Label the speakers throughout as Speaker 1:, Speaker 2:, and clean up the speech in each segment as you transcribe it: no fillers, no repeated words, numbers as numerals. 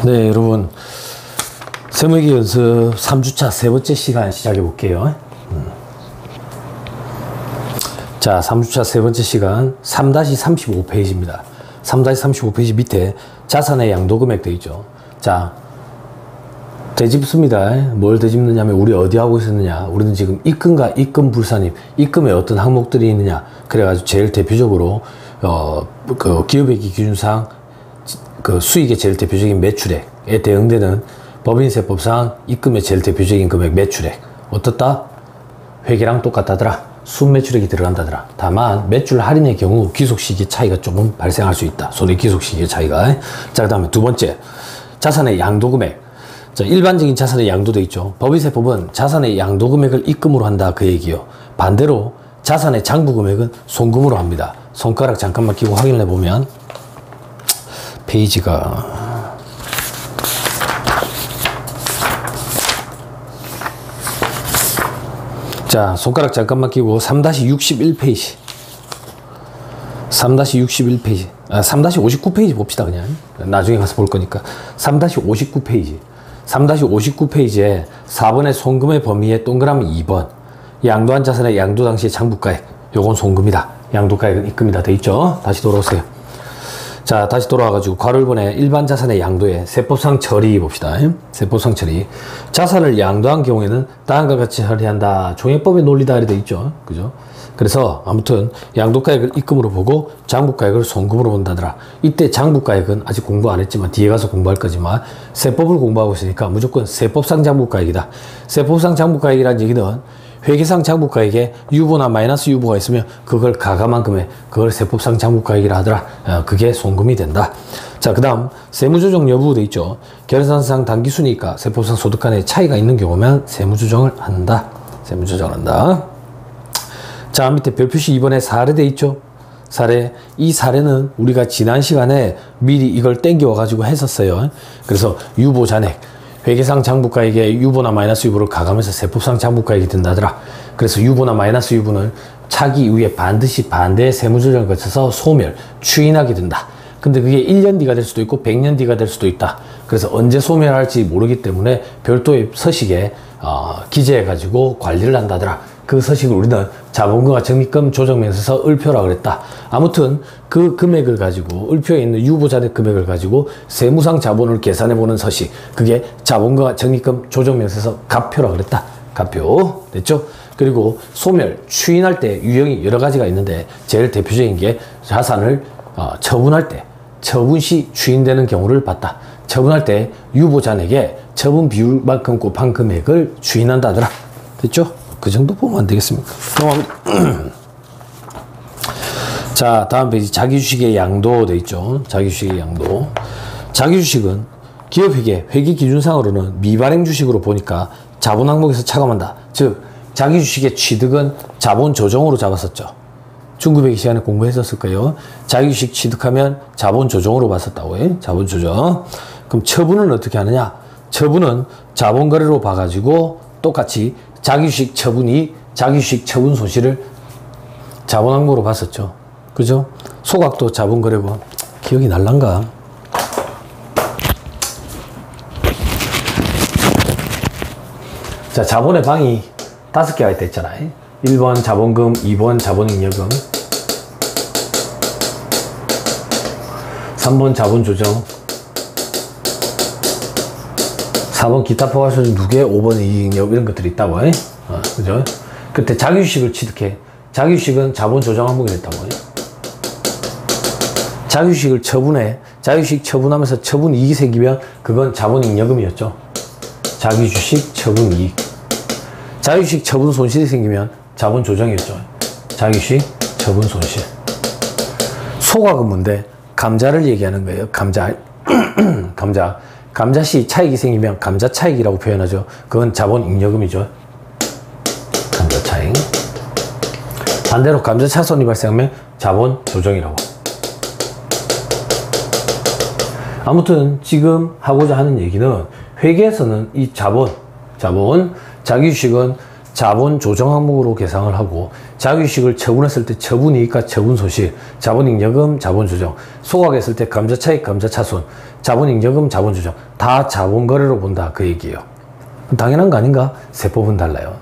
Speaker 1: 네, 여러분. 세무회계 연습 3주차 세 번째 시간 시작해 볼게요. 자, 3주차 세 번째 시간 3-35페이지입니다. 3-35페이지 밑에 자산의 양도금액 되어 있죠. 자, 되짚습니다. 뭘 되짚느냐면 우리 어디 하고 있었느냐. 우리는 지금 입금과 입금 불산입, 입금에 어떤 항목들이 있느냐. 그래가지고 제일 대표적으로 그 기업회계 기준상 그 수익의 제일 대표적인 매출액에 대응되는 법인세법상 입금의 제일 대표적인 금액 매출액 어떻다? 회계랑 똑같다더라. 순매출액이 들어간다더라. 다만 매출 할인의 경우 귀속시기의 차이가 조금 발생할 수 있다. 손해귀속시기의 차이가. 자, 그 다음에 두 번째 자산의 양도금액. 자, 일반적인 자산의 양도돼 있죠. 법인세법은 자산의 양도금액을 입금으로 한다 그 얘기요. 반대로 자산의 장부금액은 송금으로 합니다. 손가락 잠깐만 끼고 확인해 보면 페이지가 자, 손가락 잠깐만 끼고 3-61페이지 3-61페이지 3-59페이지 봅시다. 그냥 나중에 가서 볼 거니까 3-59페이지 3-59페이지에 4번의 송금의 범위에 동그라미 2번 양도한 자산의 양도 당시의 장부가액 요건 송금이다. 양도가액은 입금이다 돼 있죠. 다시 돌아오세요. 자, 다시 돌아와가지고 괄호 1번에 일반 자산의 양도에 세법상 처리 봅시다. 세법상 처리. 자산을 양도한 경우에는 다음과 같이 처리한다. 종회법의 논리다 이렇게 돼 있죠. 그죠? 그래서 아무튼 양도가액을 입금으로 보고 장부가액을 송금으로 본다더라. 이때 장부가액은 아직 공부 안 했지만 뒤에 가서 공부할 거지만 세법을 공부하고 있으니까 무조건 세법상 장부가액이다. 세법상 장부가액이라는 얘기는 회계상 장부가액에 유보나 마이너스 유보가 있으면 그걸 가감한 금액, 그걸 세법상 장부가액이라 하더라. 그게 송금이 된다. 자, 그 다음 세무조정 여부 돼 있죠. 결산상 당기순이익과 세법상 소득 간의 차이가 있는 경우면 세무조정을 한다. 세무조정을 한다. 자, 밑에 별표시 2번에 사례 돼 있죠. 사례. 이 사례는 우리가 지난 시간에 미리 이걸 땡겨와 가지고 했었어요. 그래서 유보 잔액 회계상 장부가액에 유보나 마이너스 유보를 가감해서 세법상 장부가액이 된다더라. 그래서 유보나 마이너스 유보는 차기 이후에 반드시 반대의 세무조정을 거쳐서 소멸, 추인하게 된다. 근데 그게 1년 뒤가 될 수도 있고 100년 뒤가 될 수도 있다. 그래서 언제 소멸할지 모르기 때문에 별도의 서식에 기재해가지고 관리를 한다더라. 그 서식을 우리는 자본금과 적립금 조정면에서 을표라고 그랬다. 아무튼 그 금액을 가지고 을표에 있는 유보자득 금액을 가지고 세무상 자본을 계산해보는 서식, 그게 자본금과 적립금 조정면에서 갑표라고 그랬다. 갑표 됐죠? 그리고 소멸, 추인할 때 유형이 여러 가지가 있는데 제일 대표적인 게 자산을 처분할 때 처분 시 추인되는 경우를 봤다. 처분할 때 유보잔액에 처분 비율만큼 곱한 금액을 추인한다더라. 됐죠? 그 정도 보면 안 되겠습니까? 자, 다음 페이지 자기주식의 양도 돼 있죠. 자기주식의 양도. 자기주식은 기업회계, 회계기준상으로는 미발행 주식으로 보니까 자본 항목에서 차감한다. 즉, 자기주식의 취득은 자본 조정으로 잡았었죠. 중급회계 시간에 공부했었을 거예요. 자기주식 취득하면 자본 조정으로 봤었다고. 자본 조정. 그럼 처분은 어떻게 하느냐? 처분은 자본거래로 봐가지고 똑같이 자기주식 처분이 자기주식 처분 손실을 자본 항목으로 봤었죠. 그죠? 소각도 자본거래고 기억이 날란가? 자, 자본의 방이 5개가 있다 했잖아요. 1번 자본금, 2번 자본잉여금, 3번 자본조정, 4번 기타 포괄소득 2개, 5번 이익잉여 이런 것들이 있다고. 그죠? 그때 자기주식을 취득해. 자기주식은 자본조정 항목이 됐다고. 자기주식을 처분해. 자기주식 처분하면서 처분 이익이 생기면 그건 자본잉여금이었죠. 자기주식 처분 이익. 자기주식 처분 손실이 생기면 자본조정이었죠. 자기주식 처분 손실. 소각은 뭔데? 감자를 얘기하는 거예요. 감자. 감자. 감자씨 차익이 생기면 감자 차익이라고 표현하죠. 그건 자본잉여금이죠. 감자 차익. 반대로 감자 차손이 발생하면 자본조정이라고. 아무튼 지금 하고자 하는 얘기는 회계에서는 이 자본, 자기주식은 자본 조정 항목으로 계상을 하고 자기주식을 처분했을 때 처분이익과 처분손실, 자본잉여금, 자본조정, 소각했을 때 감자차익, 감자차손, 자본잉여금, 자본조정 다 자본거래로 본다 그 얘기예요. 당연한 거 아닌가? 세법은 달라요.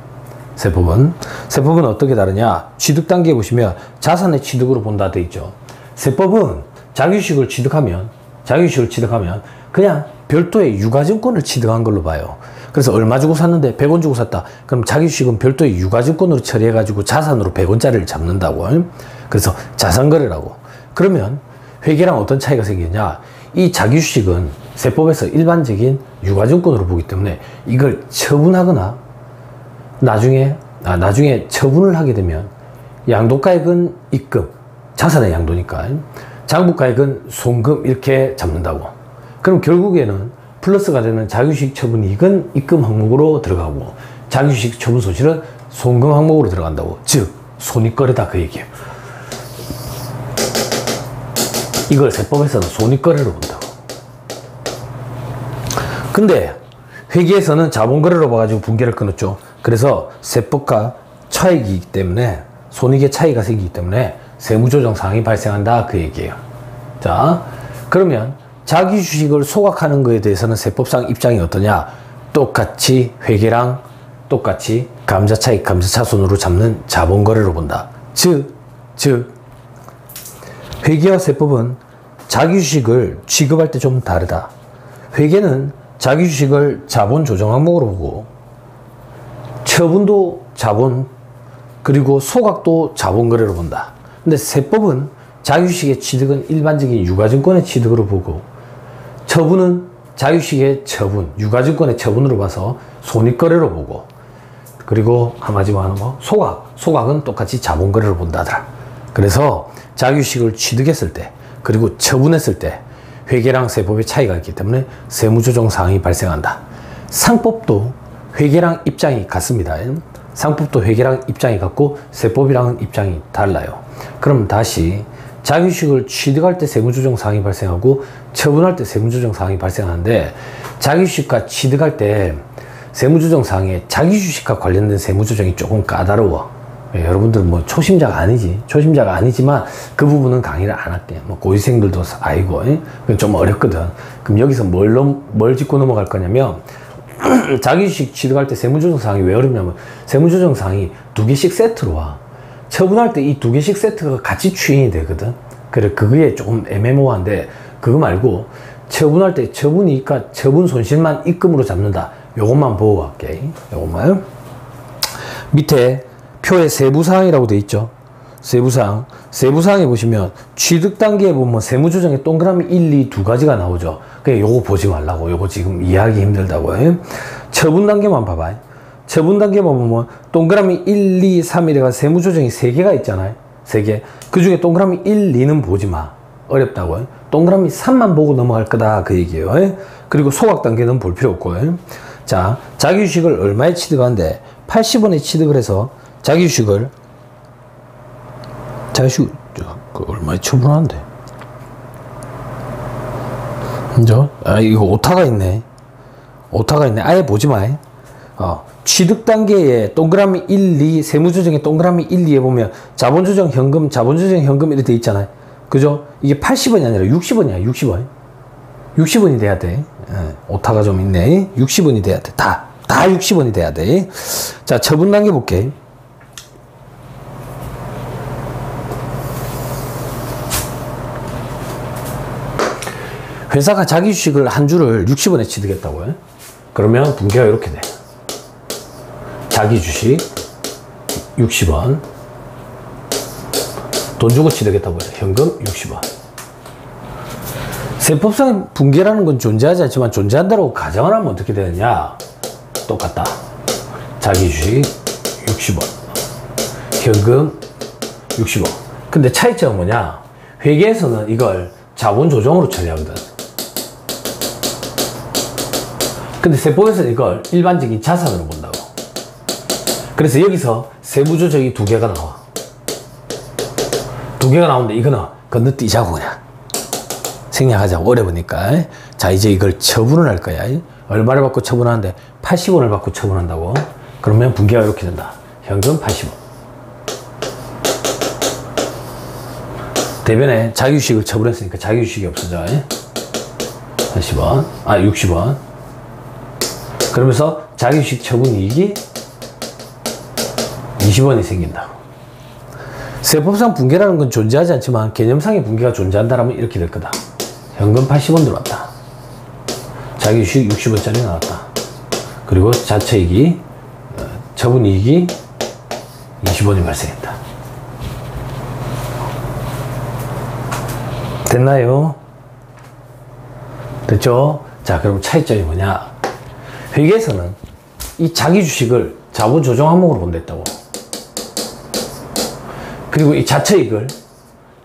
Speaker 1: 세법은 어떻게 다르냐? 취득 단계에 보시면 자산의 취득으로 본다 돼 있죠. 세법은 자기주식을 취득하면 그냥 별도의 유가증권을 취득한 걸로 봐요. 그래서 얼마 주고 샀는데 100원 주고 샀다. 그럼 자기주식은 별도의 유가증권으로 처리해가지고 자산으로 100원짜리를 잡는다고. 그래서 자산거래라고. 그러면 회계랑 어떤 차이가 생기냐? 이 자기주식은 세법에서 일반적인 유가증권으로 보기 때문에 이걸 처분하거나 나중에 처분을 하게 되면 양도가액은 입금, 자산의 양도니까 장부가액은 손금 이렇게 잡는다고. 그럼 결국에는 플러스가 되는 자기주식 처분이익은 입금 항목으로 들어가고 자기주식 처분 손실은 손금 항목으로 들어간다고. 즉 손익거래다 그 얘기예요. 이걸 세법에서는 손익거래로 본다고. 근데 회계에서는 자본거래로 봐가지고 분계를 끊었죠. 그래서 세법과 차익이기 때문에 손익의 차이가 생기기 때문에 세무조정 사항이 발생한다 그 얘기예요. 자, 그러면 자기 주식을 소각하는 것에 대해서는 세법상 입장이 어떠냐? 똑같이 회계랑 똑같이 감자차익, 감자차손으로 잡는 자본거래로 본다. 즉 회계와 세법은 자기 주식을 취급할 때 좀 다르다. 회계는 자기 주식을 자본 조정 항목으로 보고 처분도 자본 그리고 소각도 자본거래로 본다. 근데 세법은 자기 주식의 취득은 일반적인 유가증권의 취득으로 보고 처분은 자기 주식의 처분, 유가증권의 처분으로 봐서 손익거래로 보고 그리고 한마디로 하는 거 소각은 똑같이 자본거래로 본다더라. 그래서 자기 주식을 취득했을 때 그리고 처분했을 때 회계랑 세법의 차이가 있기 때문에 세무조정 사항이 발생한다. 상법도 회계랑 입장이 같습니다. 상법도 회계랑 입장이 같고 세법이랑은 입장이 달라요. 그럼 다시 자기주식을 취득할 때 세무조정 사항이 발생하고 처분할 때 세무조정 사항이 발생하는데 자기주식과 취득할 때 세무조정 사항에 자기주식과 관련된 세무조정이 조금 까다로워. 여러분들 뭐 초심자가 아니지만 그 부분은 강의를 안 할게. 뭐 고시생들도 알고 좀 어렵거든. 그럼 여기서 뭘 짚고 넘어갈 거냐면 자기주식 취득할 때 세무조정 사항이 왜 어렵냐면 세무조정 사항이 2개씩 세트로 와. 처분할 때 이 2개씩 세트가 같이 추인이 되거든. 그래 그게 조금 애매모호한데 그거 말고 처분할 때 처분이익과 처분 손실만 입금으로 잡는다. 요것만 보고 갈게. 요것만. 밑에 표에 세부사항이라고 돼 있죠. 세부사항에 보시면 취득 단계에 보면 세무조정에 동그라미 1, 2 두 가지가 나오죠. 그냥 요거 보지 말라고. 요거 지금 이해하기 힘들다고. 처분 단계만 봐봐. 처분 단계만 보면 동그라미 1, 2, 3 이래가 세무조정이 3개가 있잖아요. 3개. 그 중에 동그라미 1, 2는 보지 마. 어렵다고. 동그라미 3만 보고 넘어갈 거다. 그 얘기예요. 그리고 소각 단계는 볼 필요 없고. 자, 자기주식을 얼마에 취득하는데 80원에 취득을 해서 자기주식을 얼마에 처분하는데? 이거 오타가 있네. 아예 보지 마. 취득 단계에 동그라미 1, 2, 세무조정에 동그라미 1, 2에 보면 자본조정 현금, 자본조정 현금 이렇게 돼 있잖아요. 그죠? 이게 80원이 아니라 60원이야, 60원. 60원이 돼야 돼. 오타가 좀 있네. 60원이 돼야 돼. 다 60원이 돼야 돼. 자, 처분 단계 볼게. 회사가 자기 주식을 한 주를 60원에 취득했다고요. 그러면 분계가 이렇게 돼. 자기 주식 60원 돈 주고 취득했다고 해요. 현금 60원. 세법상 분계라는 건 존재하지 않지만 존재한다고 가정을 하면 어떻게 되느냐? 똑같다. 자기 주식 60원 현금 60원. 근데 차이점은 뭐냐? 회계에서는 이걸 자본 조정으로 처리하거든. 근데 세법에서는 이걸 일반적인 자산으로 본다고. 그래서 여기서 세무조정이 2개가 나와. 2개가 나오는데 이거는 건너뛰자고 그냥 생략하자고. 어려우니까. 자, 이제 이걸 처분을 할 거야. 얼마를 받고 처분하는데 80원을 받고 처분한다고. 그러면 분계가 이렇게 된다. 현금 80원 대변에 자기주식을 처분했으니까 자기주식이 없어져. 80원, 60원. 그러면서 자기주식 처분이익이 20원이 생긴다. 세법상 붕괴라는 건 존재하지 않지만 개념상의 붕괴가 존재한다면 이렇게 될 거다. 현금 80원 들어왔다. 자기주식 60원짜리 나왔다. 그리고 자체이익이 처분이익이 20원이 발생했다. 됐나요? 됐죠? 자, 그럼 차이점이 뭐냐? 회계에서는 이 자기 주식을 자본 조정 항목으로 본댔다고. 그리고 이 자체이익을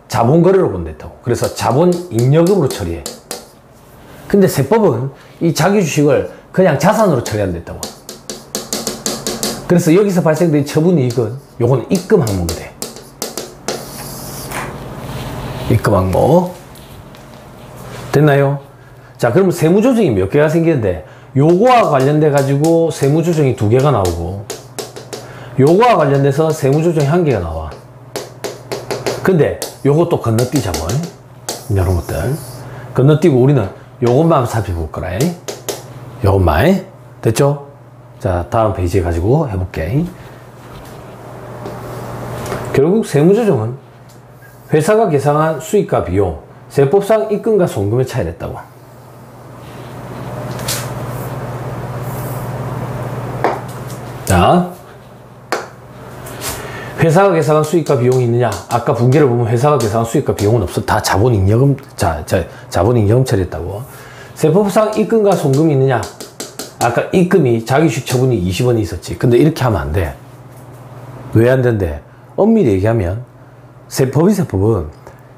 Speaker 1: 자본 거래로 본댔다고. 그래서 자본 잉여금으로 처리해. 근데 세법은 이 자기 주식을 그냥 자산으로 처리한댔다고. 그래서 여기서 발생된 처분이익은 요거는 입금 항목이 돼. 입금 항목. 됐나요? 자, 그럼 세무조정이 몇 개가 생기는데 요거와 관련돼 가지고 세무조정이 2개가 나오고 요거와 관련돼서 세무조정이 1개가 나와. 근데 요것도 건너뛰자고. 이런 것들 건너뛰고 우리는 요것만 살펴볼 거라. 요것만. 됐죠? 자, 다음 페이지에 가지고 해볼게. 결국 세무조정은 회사가 계상한 수익과 비용, 세법상 입금과 송금의 차이를 했다고. 자, 회사가 계상한 수익과 비용이 있느냐? 아까 분기를 보면 회사가 계상한 수익과 비용은 없어. 다 자본잉여금, 자본잉여금 처리했다고. 세법상 입금과 송금이 있느냐? 아까 입금이 자기주식 처분이 20원이 있었지. 근데 이렇게 하면 안 돼. 왜 안 된대? 엄밀히 얘기하면 법인세법은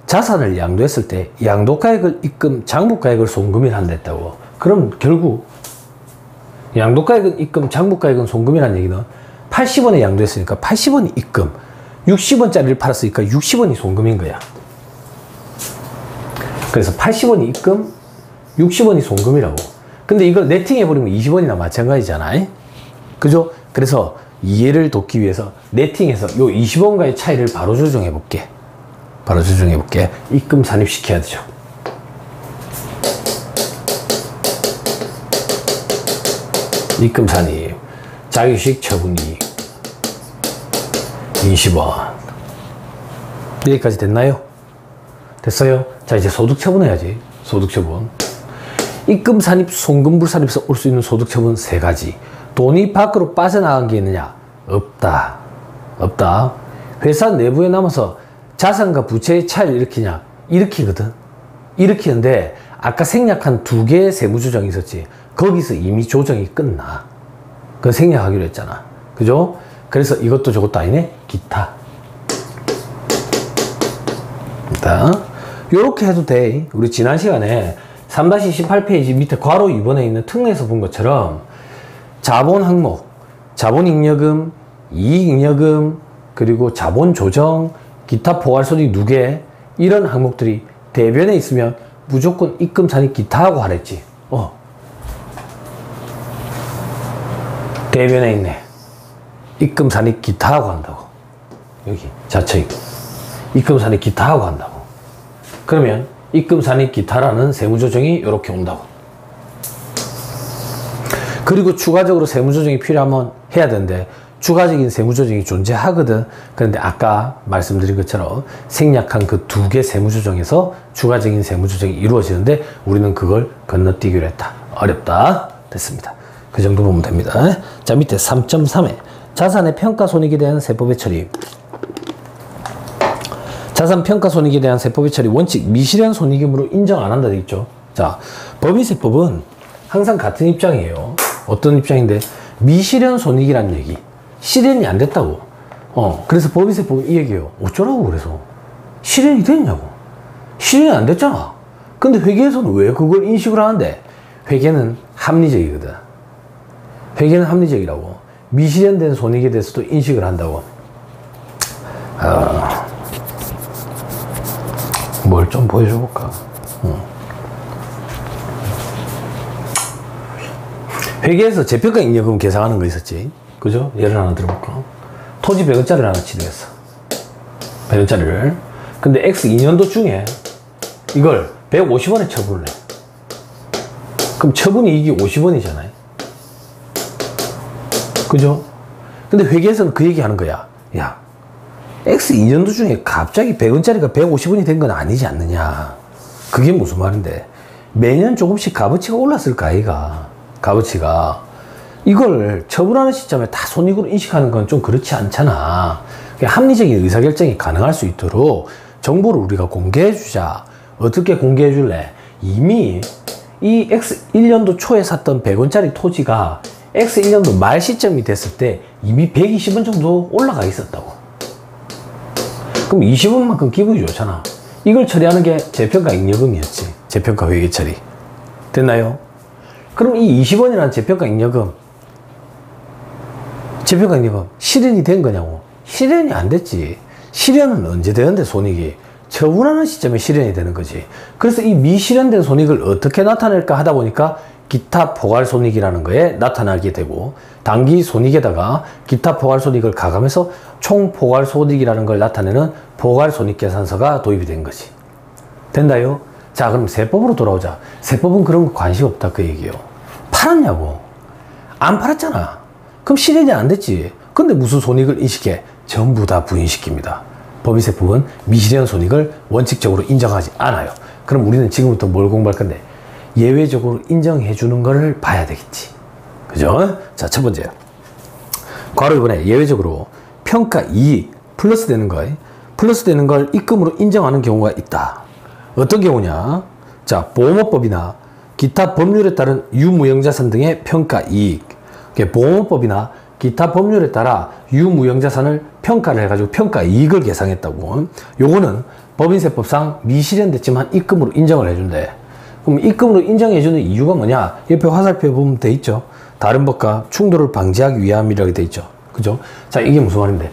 Speaker 1: 자산을 양도했을 때 양도가액을 입금, 장부가액을 송금이라 한댔다고. 그럼 결국 양도가액은 입금, 장부가액은 송금이라는 얘기는 80원에 양도했으니까 80원이 입금, 60원짜리를 팔았으니까 60원이 송금인 거야. 그래서 80원이 입금, 60원이 송금이라고. 근데 이걸 네팅해버리면 20원이나 마찬가지잖아. 그죠? 그래서 이해를 돕기 위해서 네팅해서 요 20원과의 차이를 바로 조정해 볼게. 바로 조정해 볼게. 입금 산입시켜야 되죠. 입금 산입. 자기주식 처분이익 20원. 여기까지 됐나요? 됐어요? 자, 이제 소득 처분해야지. 소득 처분. 입금 산입, 송금 불산입에서 올 수 있는 소득 처분 3가지. 돈이 밖으로 빠져나간 게 있느냐? 없다. 없다. 회사 내부에 남아서 자산과 부채의 차이를 일으키냐? 일으키거든. 일으키는데 아까 생략한 2개의 세무조정이 있었지. 거기서 이미 조정이 끝나. 그거 생략하기로 했잖아. 그죠? 그래서 이것도 저것도 아니네? 기타. 일단 요렇게 해도 돼. 우리 지난 시간에 3-18페이지 밑에 괄호 2번에 있는 특례에서 본 것처럼 자본 항목, 자본잉여금, 이익잉여금, 그리고 자본조정, 기타 포괄소득 누계 이런 항목들이 대변에 있으면 무조건 입금, 산입, 기타 하고 하랬지. 대변에 있네. 입금, 산입, 기타 하고 한다고. 여기 자체 입금, 산입, 기타 하고 한다고. 그러면 입금, 산입, 기타라는 세무조정이 이렇게 온다고. 그리고 추가적으로 세무조정이 필요하면 해야 되는데 추가적인 세무조정이 존재하거든. 그런데 아까 말씀드린 것처럼 생략한 그 2개 세무조정에서 추가적인 세무조정이 이루어지는데 우리는 그걸 건너뛰기로 했다. 어렵다. 됐습니다. 그 정도 보면 됩니다. 자, 밑에 3.3에 자산의 평가손익에 대한 세법의 처리. 자산 평가손익에 대한 세법의 처리 원칙 미실현 손익이므로 인정 안 한다 돼 있죠. 자, 법인세법은 항상 같은 입장이에요. 어떤 입장인데 미실현 손익이란 얘기. 실현이 안 됐다고. 그래서 법인세법은 이 얘기예요. 어쩌라고 그래서. 실현이 됐냐고. 실현이 안 됐잖아. 근데 회계에서는 왜 그걸 인식을 하는데? 회계는 합리적이거든. 회계는 합리적이라고. 미실현된 손익에 대해서도 인식을 한다고. 뭘 좀 보여줘 볼까? 회계에서 재평가 잉여금 계상하는 거 있었지. 그죠? 예를 하나 들어볼까? 토지 100원짜리를 하나 취득했어. 100원짜리를. 근데 X 2년도 중에 이걸 150원에 처분을 해. 그럼 처분이익이 50원이잖아요. 그죠? 근데 회계에서는 그 얘기 하는 거야. 야, X 2년도 중에 갑자기 100원짜리가 150원이 된 건 아니지 않느냐. 그게 무슨 말인데. 매년 조금씩 값어치가 올랐을 거 아이가. 값어치가. 이걸 처분하는 시점에 다 손익으로 인식하는 건 좀 그렇지 않잖아. 합리적인 의사결정이 가능할 수 있도록 정보를 우리가 공개해 주자. 어떻게 공개해 줄래? 이미 이 X 1년도 초에 샀던 100원짜리 토지가 X 1년도 말 시점이 됐을 때 이미 120원 정도 올라가 있었다고. 그럼 20원만큼 기분이 좋잖아. 이걸 처리하는 게 재평가 잉여금이었지. 재평가 회계 처리. 됐나요? 그럼 이 20원이라는 재평가 잉여금 실현이 된 거냐고. 실현이 안 됐지. 실현은 언제 되는데 손익이? 처분하는 시점에 실현이 되는 거지. 그래서 이 미실현된 손익을 어떻게 나타낼까 하다 보니까 기타 포괄손익이라는 거에 나타나게 되고, 당기 손익에다가 기타 포괄손익을 가감해서 총 포괄손익이라는 걸 나타내는 포괄손익계산서가 도입이 된 거지. 된다요? 자, 그럼 세법으로 돌아오자. 세법은 그런 거 관심 없다 그 얘기예요. 팔았냐고. 안 팔았잖아. 그럼 실현이 안 됐지. 근데 무슨 손익을 인식해? 전부 다 부인시킵니다. 법인세법은 미실현 손익을 원칙적으로 인정하지 않아요. 그럼 우리는 지금부터 뭘 공부할 건데? 예외적으로 인정해 주는 걸 봐야 되겠지. 그죠? 자, 첫 번째. 괄호 1번에 예외적으로 평가 이익 플러스 되는 걸 입금으로 인정하는 경우가 있다. 어떤 경우냐? 자, 보험업법이나 기타 법률에 따른 유무형자산 등의 평가 이익. 보험업법이나 기타 법률에 따라 유무형자산을 평가를 해가지고 평가 이익을 계상했다고. 요거는 법인세법상 미실현됐지만 입금으로 인정을 해준대. 그럼 입금으로 인정해주는 이유가 뭐냐? 옆에 화살표 보면 돼 있죠. 다른 법과 충돌을 방지하기 위함이라고 돼 있죠. 그죠? 자, 이게 무슨 말인데?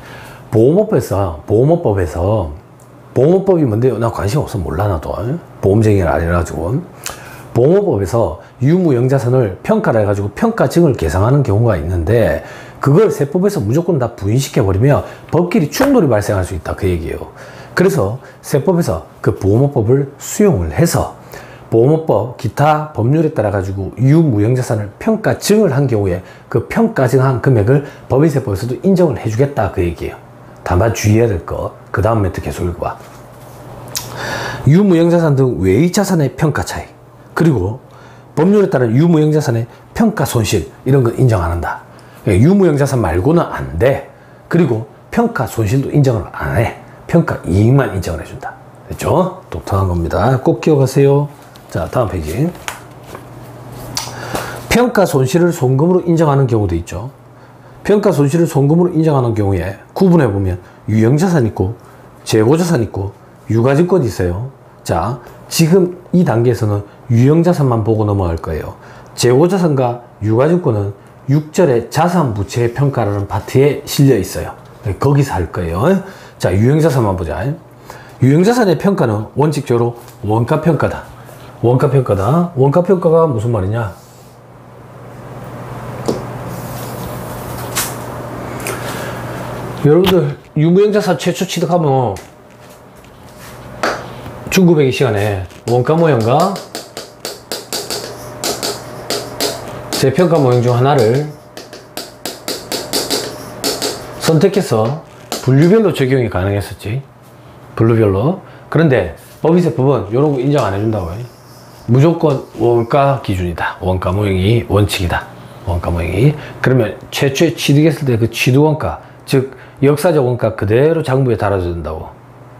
Speaker 1: 보험업법이 뭔데요? 나 관심 없어. 몰라, 나도. 보험쟁이를 안 해가지고. 보험업법에서 유무형자산을 평가를 해가지고 평가증을 계상하는 경우가 있는데, 그걸 세법에서 무조건 다 부인시켜버리면 법끼리 충돌이 발생할 수 있다. 그 얘기예요. 그래서 세법에서 그 보험업법을 수용을 해서 보험업법 기타 법률에 따라 가지고 유무형자산을 평가증을 한 경우에 그 평가증한 금액을 법인세법에서도 인정을 해주겠다. 그 얘기예요. 다만 주의해야 될 거. 그 다음 멘트 계속 읽어봐. 유무형자산 등 외의자산의 평가 차이, 그리고 법률에 따른 유무형자산의 평가 손실, 이런 건 인정 안 한다. 유무형자산 말고는 안 돼. 그리고 평가 손실도 인정을 안 해. 평가 이익만 인정을 해준다. 됐죠? 독특한 겁니다. 꼭 기억하세요. 자, 다음 페이지. 평가 손실을 손금으로 인정하는 경우도 있죠. 평가 손실을 손금으로 인정하는 경우에 구분해 보면 유형자산 있고 재고자산 있고 유가증권이 있어요. 자, 지금 이 단계에서는 유형자산만 보고 넘어갈 거예요. 재고자산과 유가증권은 6절의 자산부채의 평가라는 파트에 실려 있어요. 거기서 할 거예요. 자, 유형자산만 보자. 유형자산의 평가는 원칙적으로 원가평가다. 원가평가가 무슨 말이냐? 여러분들 유무형자산 최초 취득하면 1900의 시간에 원가 모형과 재평가 모형 중 하나를 선택해서 분류별로 적용이 가능했었지. 분류별로. 그런데 법인세법은 이런 거 인정 안 해준다고 해. 무조건 원가 기준이다. 원가 모형이 원칙이다. 원가 모형이. 그러면 최초에 취득했을 때 그 취득원가, 즉 역사적 원가 그대로 장부에 달아줘야 된다고.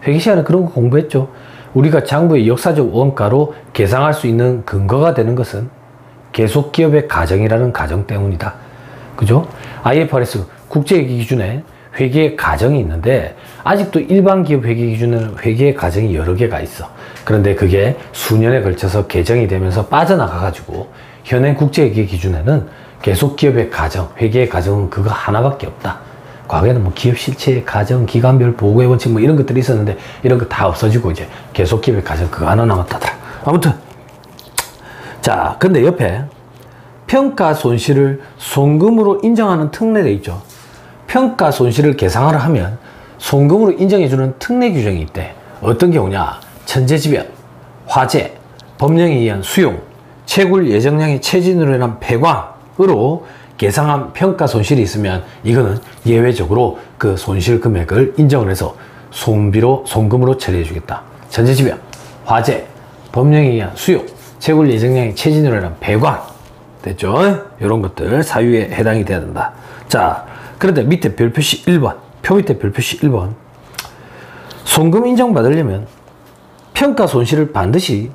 Speaker 1: 회계 시간에 그런 거 공부했죠. 우리가 장부의 역사적 원가로 계상할 수 있는 근거가 되는 것은 계속기업의 가정이라는 가정 때문이다. 그죠? IFRS 국제회계 기준에 회계의 가정이 있는데 아직도 일반 기업 회계 기준에는 회계의 가정이 여러 개가 있어. 그런데 그게 수년에 걸쳐서 개정이 되면서 빠져나가가지고 현행 국제회계 기준에는 계속기업의 가정, 회계의 가정은 그거 하나밖에 없다. 과거에는 뭐 기업 실체의 가정, 기간별 보고의 원칙 뭐 이런 것들이 있었는데 이런 거 다 없어지고 이제 계속기업의 가정 그거 하나 남았다더라. 아무튼 자, 근데 옆에 평가 손실을 손금으로 인정하는 특례가 있죠. 평가 손실을 계상하려 하면 손금으로 인정해주는 특례 규정이 있대. 어떤 경우냐? 천재지변, 화재, 법령에 의한 수용, 채굴 예정량의 체진으로 인한 폐광으로 계상한 평가 손실이 있으면 이거는 예외적으로 그 손실 금액을 인정을 해서 송금으로 처리해 주겠다. 천재지변, 화재, 법령에 의한 수용, 채굴 예정량의 체진으로 인한 폐광. 됐죠? 이런 것들 사유에 해당이 돼야 된다. 자, 그런데 밑에 별표시 1번, 표 밑에 별표시 1번. 송금 인정받으려면 평가 손실을 반드시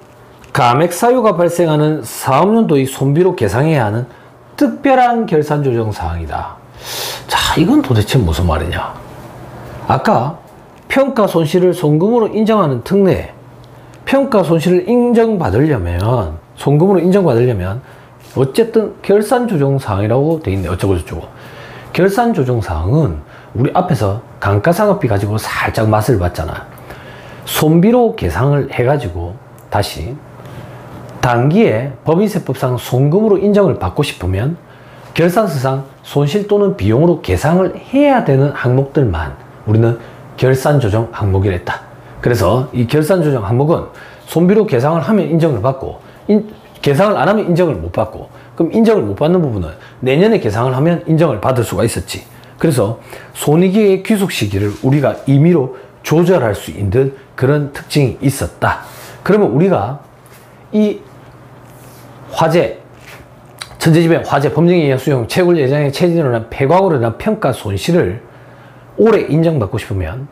Speaker 1: 감액 사유가 발생하는 사업연도의 손비로 계상해야 하는 특별한 결산 조정 사항이다. 자, 이건 도대체 무슨 말이냐? 아까 평가 손실을 송금으로 인정하는 특례, 평가 손실을 인정받으려면, 송금으로 인정받으려면 어쨌든 결산 조정 사항이라고 돼 있네. 어쩌고 저쩌고. 결산 조정 사항은 우리 앞에서 감가상각비 가지고 살짝 맛을 봤잖아. 손비로 계상을 해가지고 다시 단기에 법인세법상 송금으로 인정을 받고 싶으면 결산서상 손실 또는 비용으로 계상을 해야 되는 항목들만 우리는 결산조정 항목이라 했다. 그래서 이 결산조정 항목은 손비로 계상을 하면 인정을 받고 계상을 안 하면 인정을 못 받고, 그럼 인정을 못 받는 부분은 내년에 계상을 하면 인정을 받을 수가 있었지. 그래서 손익의 귀속 시기를 우리가 임의로 조절할 수 있는 그런 특징이 있었다. 그러면 우리가 이 화재, 천재지변, 화재, 법령에 의한 수용, 채굴 예정의 체진으로 인한 폐광으로 인한 평가 손실을 올해 인정받고 싶으면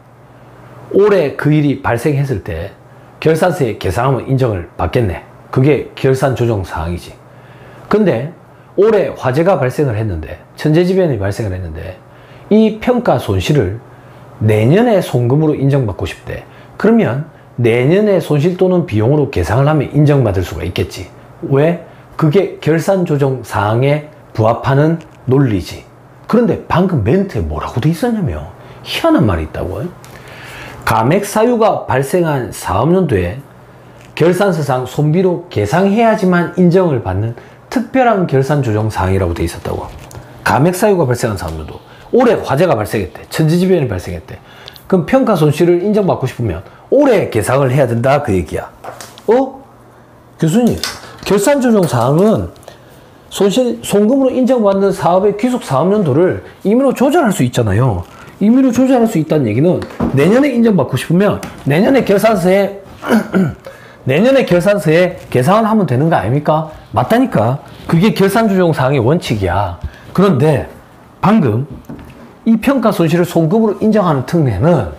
Speaker 1: 올해 그 일이 발생했을 때 결산서에 계상하면 인정을 받겠네. 그게 결산 조정 사항이지. 근데 올해 화재가 발생을 했는데, 천재지변이 발생을 했는데 이 평가 손실을 내년에 송금으로 인정받고 싶대. 그러면 내년에 손실 또는 비용으로 계상을 하면 인정받을 수가 있겠지. 왜? 그게 결산 조정 사항에 부합하는 논리지. 그런데 방금 멘트에 뭐라고 돼 있었냐면 희한한 말이 있다고. 감액 사유가 발생한 사업연도에 결산서상 손비로 계상해야지만 인정을 받는 특별한 결산 조정 사항이라고 돼 있었다고. 감액 사유가 발생한 사업연도, 올해 화재가 발생했대, 천재지변이 발생했대. 그럼 평가 손실을 인정받고 싶으면 올해 계상을 해야 된다, 그 얘기야. 교수님, 결산 조정 사항은 송금으로 인정받는 사업의 귀속 사업연도를 임의로 조절할 수 있잖아요. 임의로 조절할 수 있다는 얘기는 내년에 인정받고 싶으면 내년에 결산서에 내년에 결산서에 계상을 하면 되는 거 아닙니까? 맞다니까. 그게 결산 조정 사항의 원칙이야. 그런데 방금 이 평가 손실을 송금으로 인정하는 특례는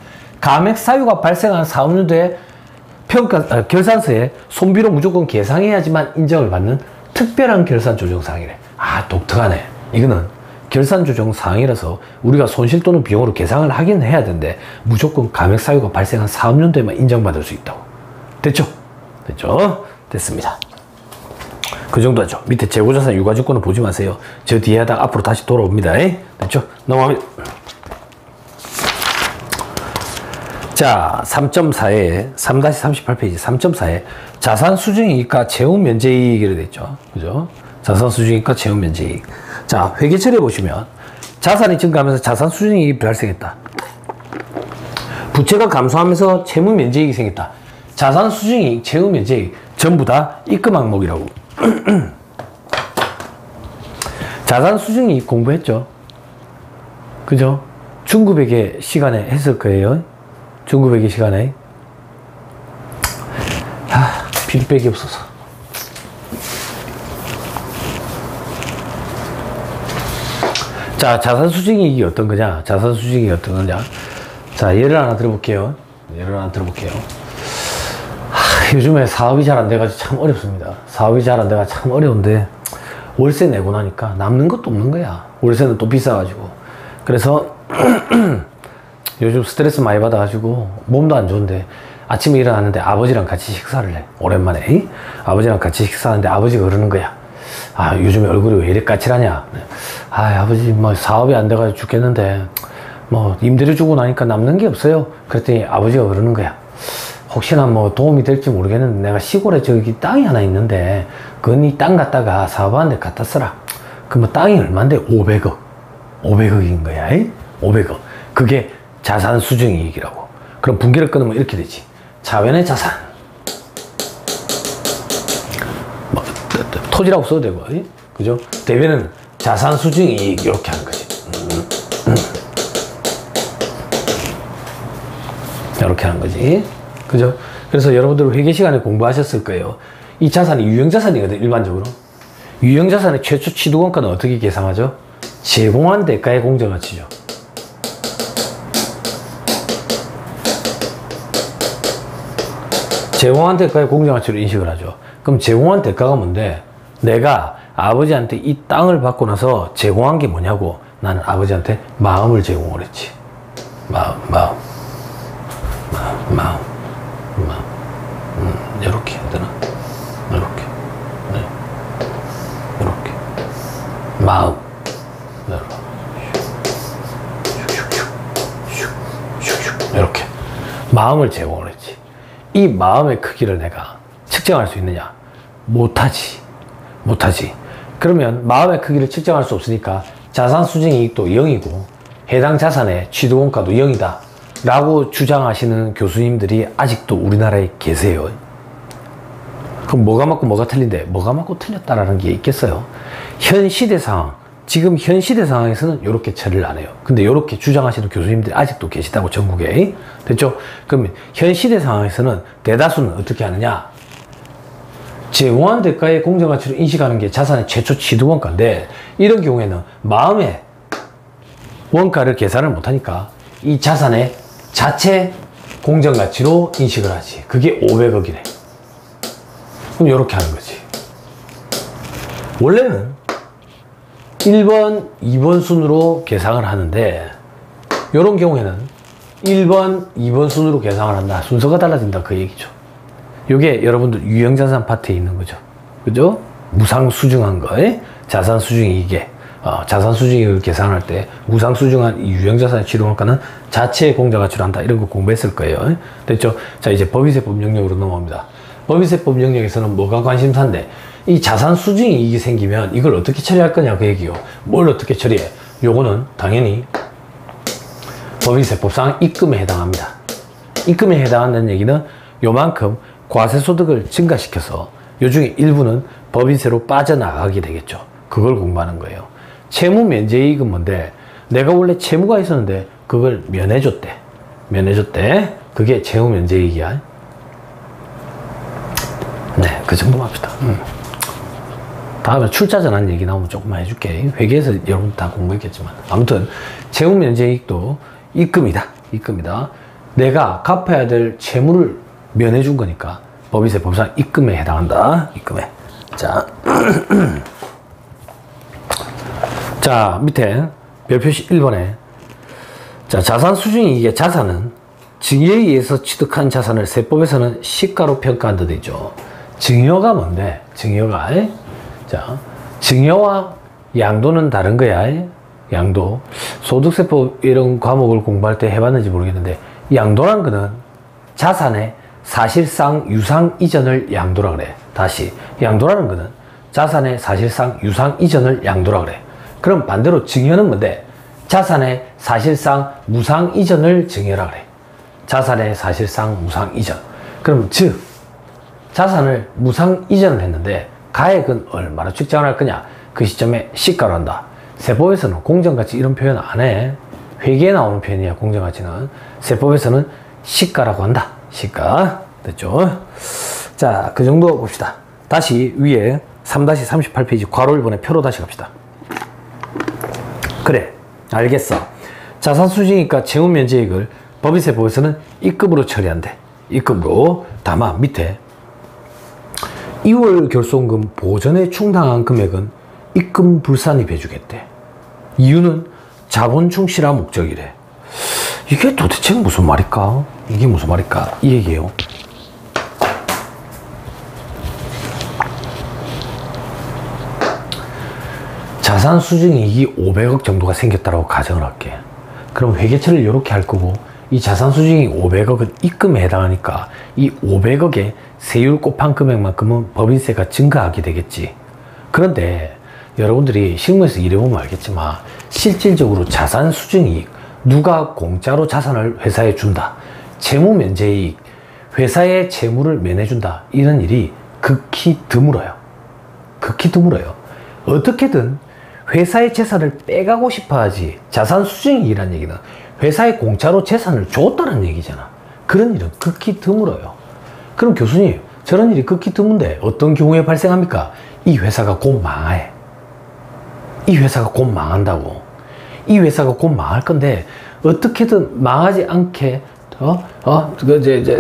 Speaker 1: 감액 사유가 발생한 사업연도에 결산서에 손비로 무조건 계상해야지만 인정을 받는 특별한 결산 조정 사항이래. 아, 독특하네. 이거는 결산 조정 사항이라서 우리가 손실 또는 비용으로 계상을 하긴 해야 되는데 무조건 감액 사유가 발생한 사업연도에만 인정받을 수 있다고. 됐죠? 됐죠? 됐습니다. 그 정도 하죠. 밑에 재고자산 유가증권은 보지 마세요. 저 뒤에 하다가 앞으로 다시 돌아옵니다. 됐죠? 넘어갑니다. 자, 3.4에 3-38페이지 3.4에 자산 수증이익과 채무 면제이익이라 됐죠. 그죠? 자산 수증이익과 채무 면제이익. 자, 회계 처리해 보시면 자산이 증가하면서 자산 수증이익이 발생했다. 부채가 감소하면서 채무 면제이익이 생겼다. 자산 수증이익, 채무 면제이익 전부 다 입금 항목이라고. 자산 수증이익 공부했죠? 그죠? 중급회계 시간에 했을 거예요. 중급회계 시간에. 피드백이 없어서. 자, 자산 수증이익이 어떤 거냐? 자산 수증이익이 어떤 거냐? 자, 예를 하나 들어볼게요. 요즘에 사업이 잘 안 돼가지고 참 어렵습니다. 사업이 잘 안 돼가지고 참 어려운데 월세 내고 나니까 남는 것도 없는 거야. 월세는 또 비싸가지고. 그래서 요즘 스트레스 많이 받아가지고 몸도 안 좋은데 아침에 일어났는데 아버지랑 같이 식사를 해. 오랜만에 아버지랑 같이 식사하는데 아버지가 그러는 거야. 아, 요즘에 얼굴이 왜 이래 까칠하냐. 아, 아버지 뭐 사업이 안 돼가지고 죽겠는데 뭐 임대료 주고 나니까 남는 게 없어요. 그랬더니 아버지가 그러는 거야. 혹시나 뭐 도움이 될지 모르겠는데 내가 시골에 저기 땅이 하나 있는데 그건 이 땅 갖다가 사업하는데 갖다 써라. 그 뭐 땅이 얼만데 500억. 500억인 거야. 500억. 그게 자산 수증이익이라고. 그럼 분기를 끊으면 이렇게 되지. 자연의 자산. 뭐, 토지라고 써도 되고, 그죠? 대변은 자산 수증 이익, 이렇게 하는 거지. 이렇게 하는 거지. 그죠? 그래서 여러분들 회계 시간에 공부하셨을 거예요. 이 자산이 유형자산이거든, 일반적으로. 유형자산의 최초 취득원가는 어떻게 계산하죠? 제공한 대가의 공정가치죠. 제공한 대가의 공정가치로 인식을 하죠. 그럼 제공한 대가가 뭔데? 내가 아버지한테 이 땅을 받고 나서 제공한 게 뭐냐고. 나는 아버지한테 마음을 제공을 했지. 마음. 이렇게 해야 되나? 이렇게. 네. 이렇게. 마음. 이렇게. 마음을 제공을 했지. 이 마음의 크기를 내가 측정할 수 있느냐? 못하지. 그러면 마음의 크기를 측정할 수 없으니까 자산 수증이익도 0이고 해당 자산의 취득원가도 0이다 라고 주장하시는 교수님들이 아직도 우리나라에 계세요. 그럼 뭐가 맞고 뭐가 틀린데? 뭐가 맞고 틀렸다라는 게 있겠어요? 현 시대 상황, 지금 현 시대 상황에서는 이렇게 처리를 안 해요. 근데 이렇게 주장하시는 교수님들이 아직도 계시다고, 전국에. 됐죠? 그러면 현 시대 상황에서는 대다수는 어떻게 하느냐? 제공한 대가의 공정가치로 인식하는 게 자산의 최초 취득원가인데, 이런 경우에는 마음의 원가를 계산을 못하니까 이 자산의 자체 공정가치로 인식을 하지. 그게 500억이래. 그럼 이렇게 하는 거지. 원래는 1번, 2번 순으로 계산을 하는데, 이런 경우에는 1번, 2번 순으로 계산을 한다. 순서가 달라진다. 그 얘기죠. 요게 여러분들 유형자산 파트에 있는 거죠. 그죠? 무상수증한 거에 자산수증이익에, 자산수증이익을 계산할 때 무상수증한 유형자산의 취득원가는 자체 공정가치로 한다. 이런 거 공부했을 거예요. 됐죠? 자, 이제 법인세법 영역으로 넘어갑니다. 법인세법 영역에서는 뭐가 관심사인데, 이 자산수증이익이 생기면 이걸 어떻게 처리할 거냐, 그 얘기요. 뭘 어떻게 처리해? 요거는 당연히 법인세법상 입금에 해당합니다. 입금에 해당한다는 얘기는 요만큼 과세소득을 증가시켜서 요 중에 일부는 법인세로 빠져나가게 되겠죠. 그걸 공부하는 거예요. 채무면제이익은 뭔데? 내가 원래 채무가 있었는데 그걸 면해줬대. 그게 채무면제이익이야. 네, 그 정도만 합시다. 다음에 출자전환 얘기 나오면 조금만 해줄게. 회계에서 여러분 다 공부했겠지만. 아무튼 채무면제이익도 입금이다. 내가 갚아야 될 채무를 면해준 거니까 법인세법상 입금에 해당한다. 입금에. 자, 자, 밑에 별표시 1번에 자, 자산수증이익의 자산은 증여에 의해서 취득한 자산을 세법에서는 시가로 평가한다 되죠. 증여가 뭔데? 증여가, 자, 증여와 양도는 다른 거야. 양도. 소득세법 이런 과목을 공부할 때 해봤는지 모르겠는데, 양도란 거는 자산의 사실상 유상 이전을 양도라 그래. 다시, 양도라는 거는 자산의 사실상 유상 이전을 양도라 그래. 그럼 반대로 증여는 뭔데? 자산의 사실상 무상 이전을 증여라 그래. 자산의 사실상 무상 이전. 그럼 즉 자산을 무상 이전을 했는데 가액은 얼마로 측정을 할 거냐? 그 시점에 시가로 한다. 세법에서는 공정가치 이런 표현 안 해. 회계에 나오는 표현이야. 공정가치는. 세법에서는 시가라고 한다. 시가. 됐죠? 자, 그 정도 봅시다. 다시 위에 3-38페이지 괄호 1번에 표로 다시 갑시다. 그래, 알겠어. 자산수증이익과 채무면제이익을 법인세법에서는 입금으로 처리한대. 입금으로. 다만 밑에 2월 결손금 보전에 충당한 금액은 입금 불산입 해주겠대. 이유는 자본 충실화 목적이래. 이게 도대체 무슨 말일까? 이게 무슨 말일까? 이 얘기예요. 자산수증이익이 500억 정도가 생겼다고 가정을 할게. 그럼 회계처리를 이렇게 할 거고, 이 자산수증이익 500억은 입금에 해당하니까 이 500억에 세율 곱한 금액만큼은 법인세가 증가하게 되겠지. 그런데 여러분들이 실무에서 일해보면 알겠지만 실질적으로 자산수증이익, 누가 공짜로 자산을 회사에 준다. 채무면제이익, 회사의 채무를 면해준다. 이런 일이 극히 드물어요. 극히 드물어요. 어떻게든 회사의 재산을 빼가고 싶어 하지, 자산 수증이라는 얘기는 회사에 공짜로 재산을 줬다는 얘기잖아. 그런 일은 극히 드물어요. 그럼 교수님, 저런 일이 극히 드문데 어떤 경우에 발생합니까? 이 회사가 곧 망해. 이 회사가 곧 망한다고. 이 회사가 곧 망할 건데 어떻게든 망하지 않게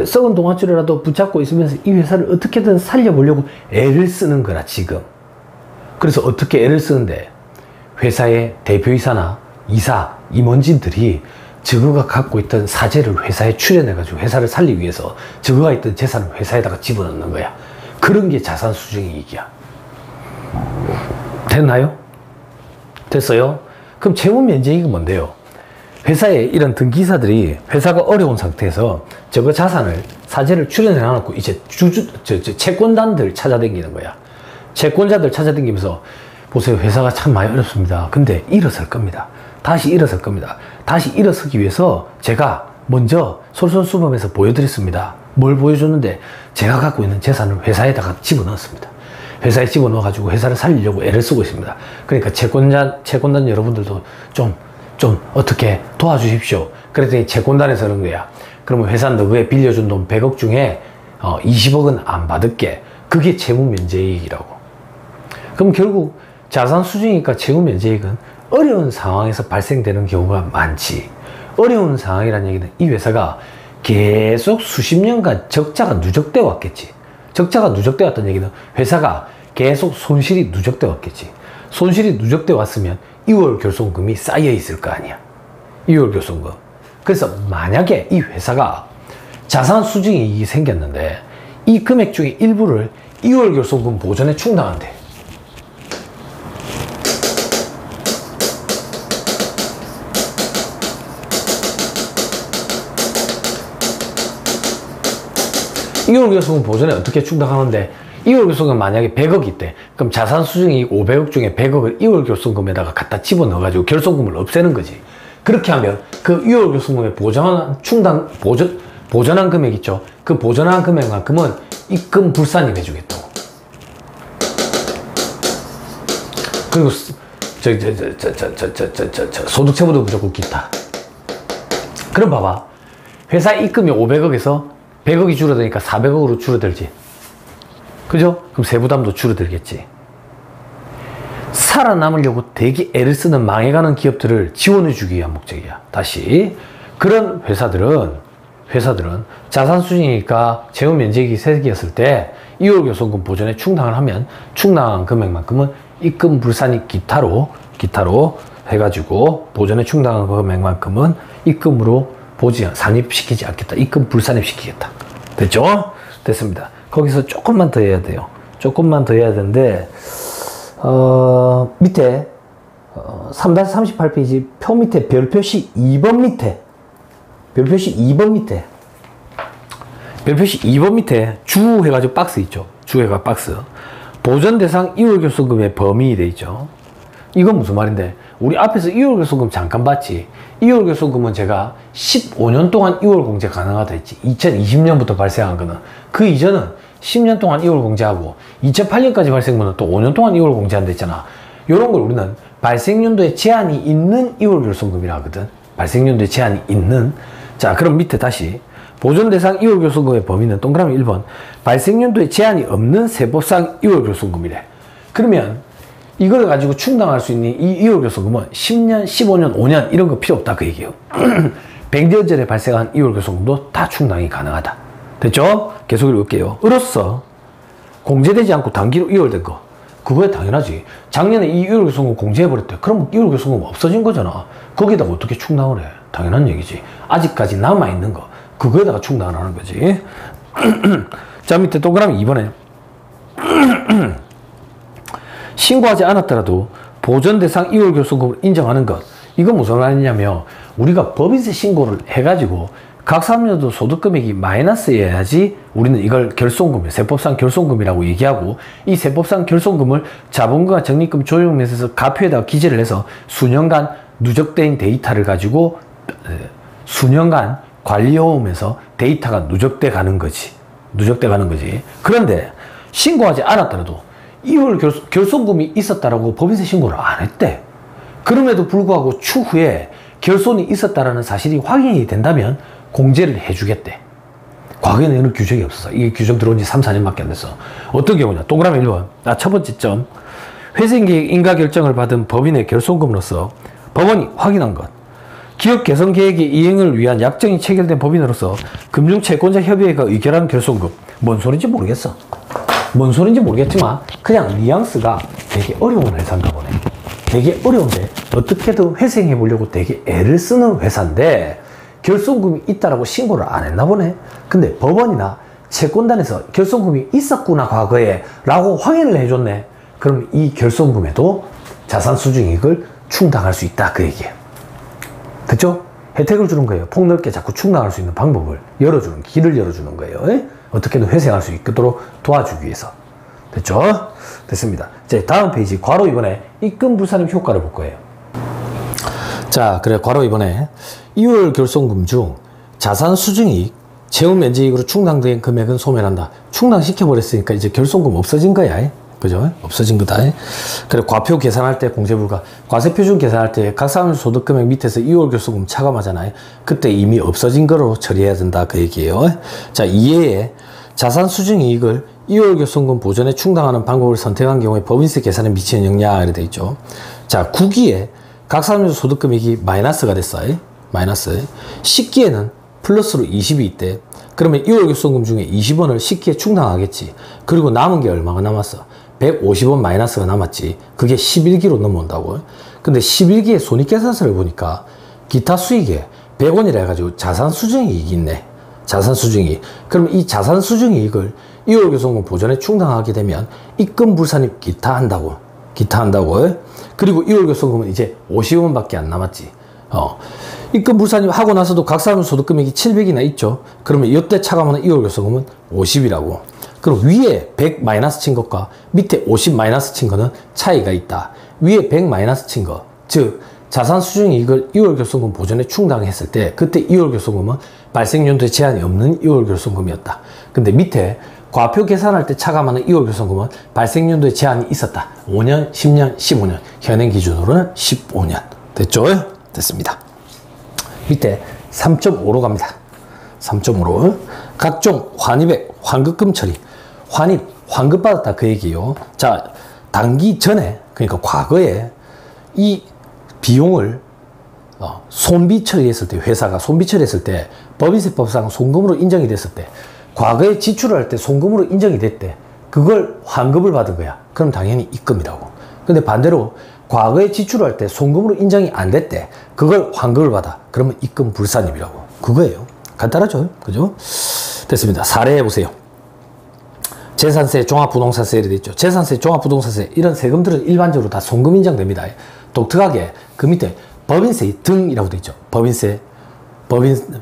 Speaker 1: 썩은 동아줄이라도 붙잡고 있으면서 이 회사를 어떻게든 살려보려고 애를 쓰는 거라, 지금. 그래서 어떻게 애를 쓰는데, 회사의 대표이사나 이사, 임원진들이 저거가 갖고 있던 사재를 회사에 출연해가지고 회사를 살리기 위해서 저거가 있던 재산을 회사에다가 집어넣는 거야. 그런 게 자산 수증이익이야. 됐나요? 됐어요? 그럼 채무 면제익은 뭔데요? 회사에 이런 등기사들이 회사가 어려운 상태에서 저거 자산을, 사재를 출연해 놔놓고 이제 채권단들 찾아다니는 거야. 채권자들 찾아다니면서, 보세요, 회사가 참 많이 어렵습니다. 근데 일어설 겁니다. 다시 일어설 겁니다. 다시 일어서기 위해서 제가 먼저 솔선수범해서 보여드렸습니다. 뭘 보여줬는데, 제가 갖고 있는 재산을 회사에다가 집어넣었습니다. 회사에 집어넣어가지고 회사를 살리려고 애를 쓰고 있습니다. 그러니까 채권단 여러분들도 좀 어떻게 도와주십시오. 그랬더니 채권단에서 그런 거야. 그러면 회사 너그에 빌려준 돈 100억 중에 20억은 안 받을게. 그게 채무면제이익이라고. 그럼 결국 자산 수증이익과 채무면제이익은 어려운 상황에서 발생되는 경우가 많지. 어려운 상황이라는 얘기는 이 회사가 계속 수십 년간 적자가 누적되어 왔겠지. 적자가 누적되어 왔다는 얘기는 회사가 계속 손실이 누적되어 왔겠지. 손실이 누적되어 왔으면 2월 결손금이 쌓여 있을 거 아니야. 2월 결손금. 그래서 만약에 이 회사가 자산 수증이익이 생겼는데 이 금액 중에 일부를 2월 결손금 보전에 충당한대. 이월 결손금 보전에 어떻게 충당하는데, 2월 결손금 만약에 100억이 있대. 그럼 자산 수증이 500억 중에 100억을 2월 결손금에다가 갖다 집어넣어가지고 결손금을 없애는 거지. 그렇게 하면 그 2월 결손금에 보전한 금액 있죠. 그 보전한 금액만큼은 입금 불산입 해주겠다고. 그리고 소득세보다 무조건 기타. 그럼 봐봐. 회사 입금이 500억에서 100억이 줄어드니까 400억으로 줄어들지. 그죠? 그럼 세부담도 줄어들겠지. 살아남으려고 되게 애를 쓰는 망해가는 기업들을 지원해주기 위한 목적이야. 다시. 그런 회사들은 자산 수준이니까 채무 면제익이 세기였을 때 2월 결손금 보전에 충당을 하면 충당한 금액만큼은 입금 불산입 기타로 해가지고 보전에 충당한 금액만큼은 입금으로 산입시키지 않겠다. 입금 불산입시키겠다. 됐죠? 됐습니다. 거기서 조금만 더 해야 돼요. 조금만 더 해야 되는데, 밑에 3-38페이지 표 밑에 별표시 2번 밑에 별표시 2번 밑에 주 해가지고 박스 있죠. 주 해가 박스. 보전 대상 2월 결손금의 범위 돼 있죠. 이건 무슨 말인데, 우리 앞에서 2월 결손금 잠깐 봤지. 2월 결손금은 제가 15년 동안 2월 공제 가능하다 했지. 2020년부터 발생한 거는. 그 이전은 10년 동안 2월 공제하고 2008년까지 발생분은 또 5년 동안 2월 공제한다 했잖아. 요런 걸 우리는 발생연도에 제한이 있는 2월 결손금이라 하거든. 발생연도에 제한이 있는. 자, 그럼 밑에 다시 보전 대상 2월 결손금의 범위는 동그라미 1번 발생연도에 제한이 없는 세법상 2월 결손금이래. 그러면 이걸 가지고 충당할 수 있는 이 2월 결손금은 10년, 15년, 5년 이런 거 필요 없다 그 얘기예요. 100년 전에 발생한 2월 결손금도 다 충당이 가능하다. 됐죠? 계속 읽을게요. 으로써 공제되지 않고 단기로 2월 된 거, 그거야 당연하지. 작년에 이 2월 결손금 공제해버렸대. 그럼 2월 결손금 없어진 거잖아. 거기다가 어떻게 충당을 해? 당연한 얘기지. 아직까지 남아있는 거, 그거에다가 충당을 하는 거지. 자, 밑에 동그라미 2번에 신고하지 않았더라도 보전 대상 2월 결손금을 인정하는 것. 이건 무슨 말이냐면, 우리가 법인세 신고를 해가지고 각 3년도 소득금액이 마이너스여야지 우리는 이걸 결손금, 세법상 결손금이라고 얘기하고, 이 세법상 결손금을 자본금과 적립금 조정면에서 가표에다가 기재를 해서 수년간 누적된 데이터를 가지고 수년간 관리요금에서 데이터가 누적돼 가는 거지. 누적돼 가는 거지. 그런데 신고하지 않았더라도 2월 결손금이 있었다라고 법인세 신고를 안 했대. 그럼에도 불구하고 추후에 결손이 있었다라는 사실이 확인이 된다면 공제를 해주겠대. 과거에는 이런 규정이 없었어. 이게 규정 들어온 지 3, 4년밖에 안 됐어. 어떤 경우냐? 동그라미 1번. 첫 번째 점. 회생계획 인가 결정을 받은 법인의 결손금으로서 법원이 확인한 것. 기업 개선 계획의 이행을 위한 약정이 체결된 법인으로서 금융 채권자 협의회가 의결한 결손금. 뭔 소린지 모르겠어. 뭔 소린지 모르겠지만 그냥 뉘앙스가 되게 어려운 회사인가 보네. 되게 어려운데 어떻게든 회생해 보려고 되게 애를 쓰는 회사인데 결손금이 있다라고 신고를 안 했나 보네. 근데 법원이나 채권단에서 결손금이 있었구나 과거에 라고 확인을 해줬네. 그럼 이 결손금에도 자산수중이익을 충당할 수 있다 그 얘기예요. 됐죠? 혜택을 주는 거예요. 폭넓게 자꾸 충당할 수 있는 방법을 열어주는, 길을 열어주는 거예요. 에? 어떻게든 회생할 수 있도록 도와주기 위해서. 됐죠? 됐습니다. 이제 다음 페이지 괄호 이번에 입금 불산입 효과를 볼 거예요. 자, 그래 괄호 이번에 2월 결손금 중 자산 수중이익, 채무 면제이익으로 충당된 금액은 소멸한다. 충당시켜버렸으니까 이제 결손금 없어진 거야. 그죠? 없어진 거다. 그래 과표 계산할 때 공제불가, 과세표준 계산할 때 각사하면서 소득금액 밑에서 2월 결손금 차감하잖아요. 그때 이미 없어진 거로 처리해야 된다 그 얘기예요. 자, 이외에 자산 수중이익을 2월 결손금 보전에 충당하는 방법을 선택한 경우에 법인세 계산에 미치는 영향 이렇게 돼 있죠. 자, 9기에 각사하면서 소득금액이 마이너스가 됐어요. 마이너스. 10기에는 플러스로 20이 있대. 그러면 2월 결손금 중에 20원을 10기에 충당하겠지. 그리고 남은 게 얼마가 남았어? 150원 마이너스가 남았지. 그게 11기로 넘어온다고. 근데 11기의 손익계산서를 보니까 기타 수익에 100원이라 해가지고 자산수중이익이 있네. 자산수중이익. 그럼 이 자산수중이익을 2월 결손금 보전에 충당하게 되면 입금불산입 기타 한다고. 기타 한다고. 그리고 2월 결손금은 이제 50원밖에 안 남았지. 입금불산입 하고 나서도 각사하면서 소득금액이 700이나 있죠. 그러면 이때 차감하는 2월 결손금은 50이라고. 그럼 위에 100 마이너스 친 것과 밑에 50 마이너스 친 거는 차이가 있다. 위에 100 마이너스 친 거, 즉 자산수중이익을 2월 결손금 보전에 충당했을 때 그때 2월 결손금은 발생연도에 제한이 없는 2월 결손금이었다. 근데 밑에 과표 계산할 때 차감하는 2월 결손금은 발생연도에 제한이 있었다. 5년, 10년, 15년. 현행 기준으로는 15년. 됐죠? 됐습니다. 밑에 3.5로 갑니다. 3.5로 각종 환입액, 환급금 처리. 환입, 환급받았다 그 얘기예요. 자, 당기 전에, 그러니까 과거에 이 비용을 손비 처리했을 때, 회사가 손비 처리했을 때 법인세법상 송금으로 인정이 됐을 때, 과거에 지출을 할 때 송금으로 인정이 됐대. 그걸 환급을 받은 거야. 그럼 당연히 입금이라고. 근데 반대로 과거에 지출을 할 때 송금으로 인정이 안 됐대. 그걸 환급을 받아. 그러면 입금 불산입이라고. 그거예요. 간단하죠? 그죠? 됐습니다. 사례 해보세요. 재산세, 종합부동산세율이 있죠. 재산세, 종합부동산세 이런 세금들은 일반적으로 다 송금 인정됩니다. 독특하게 그 밑에 법인세 등이라고 돼 있죠.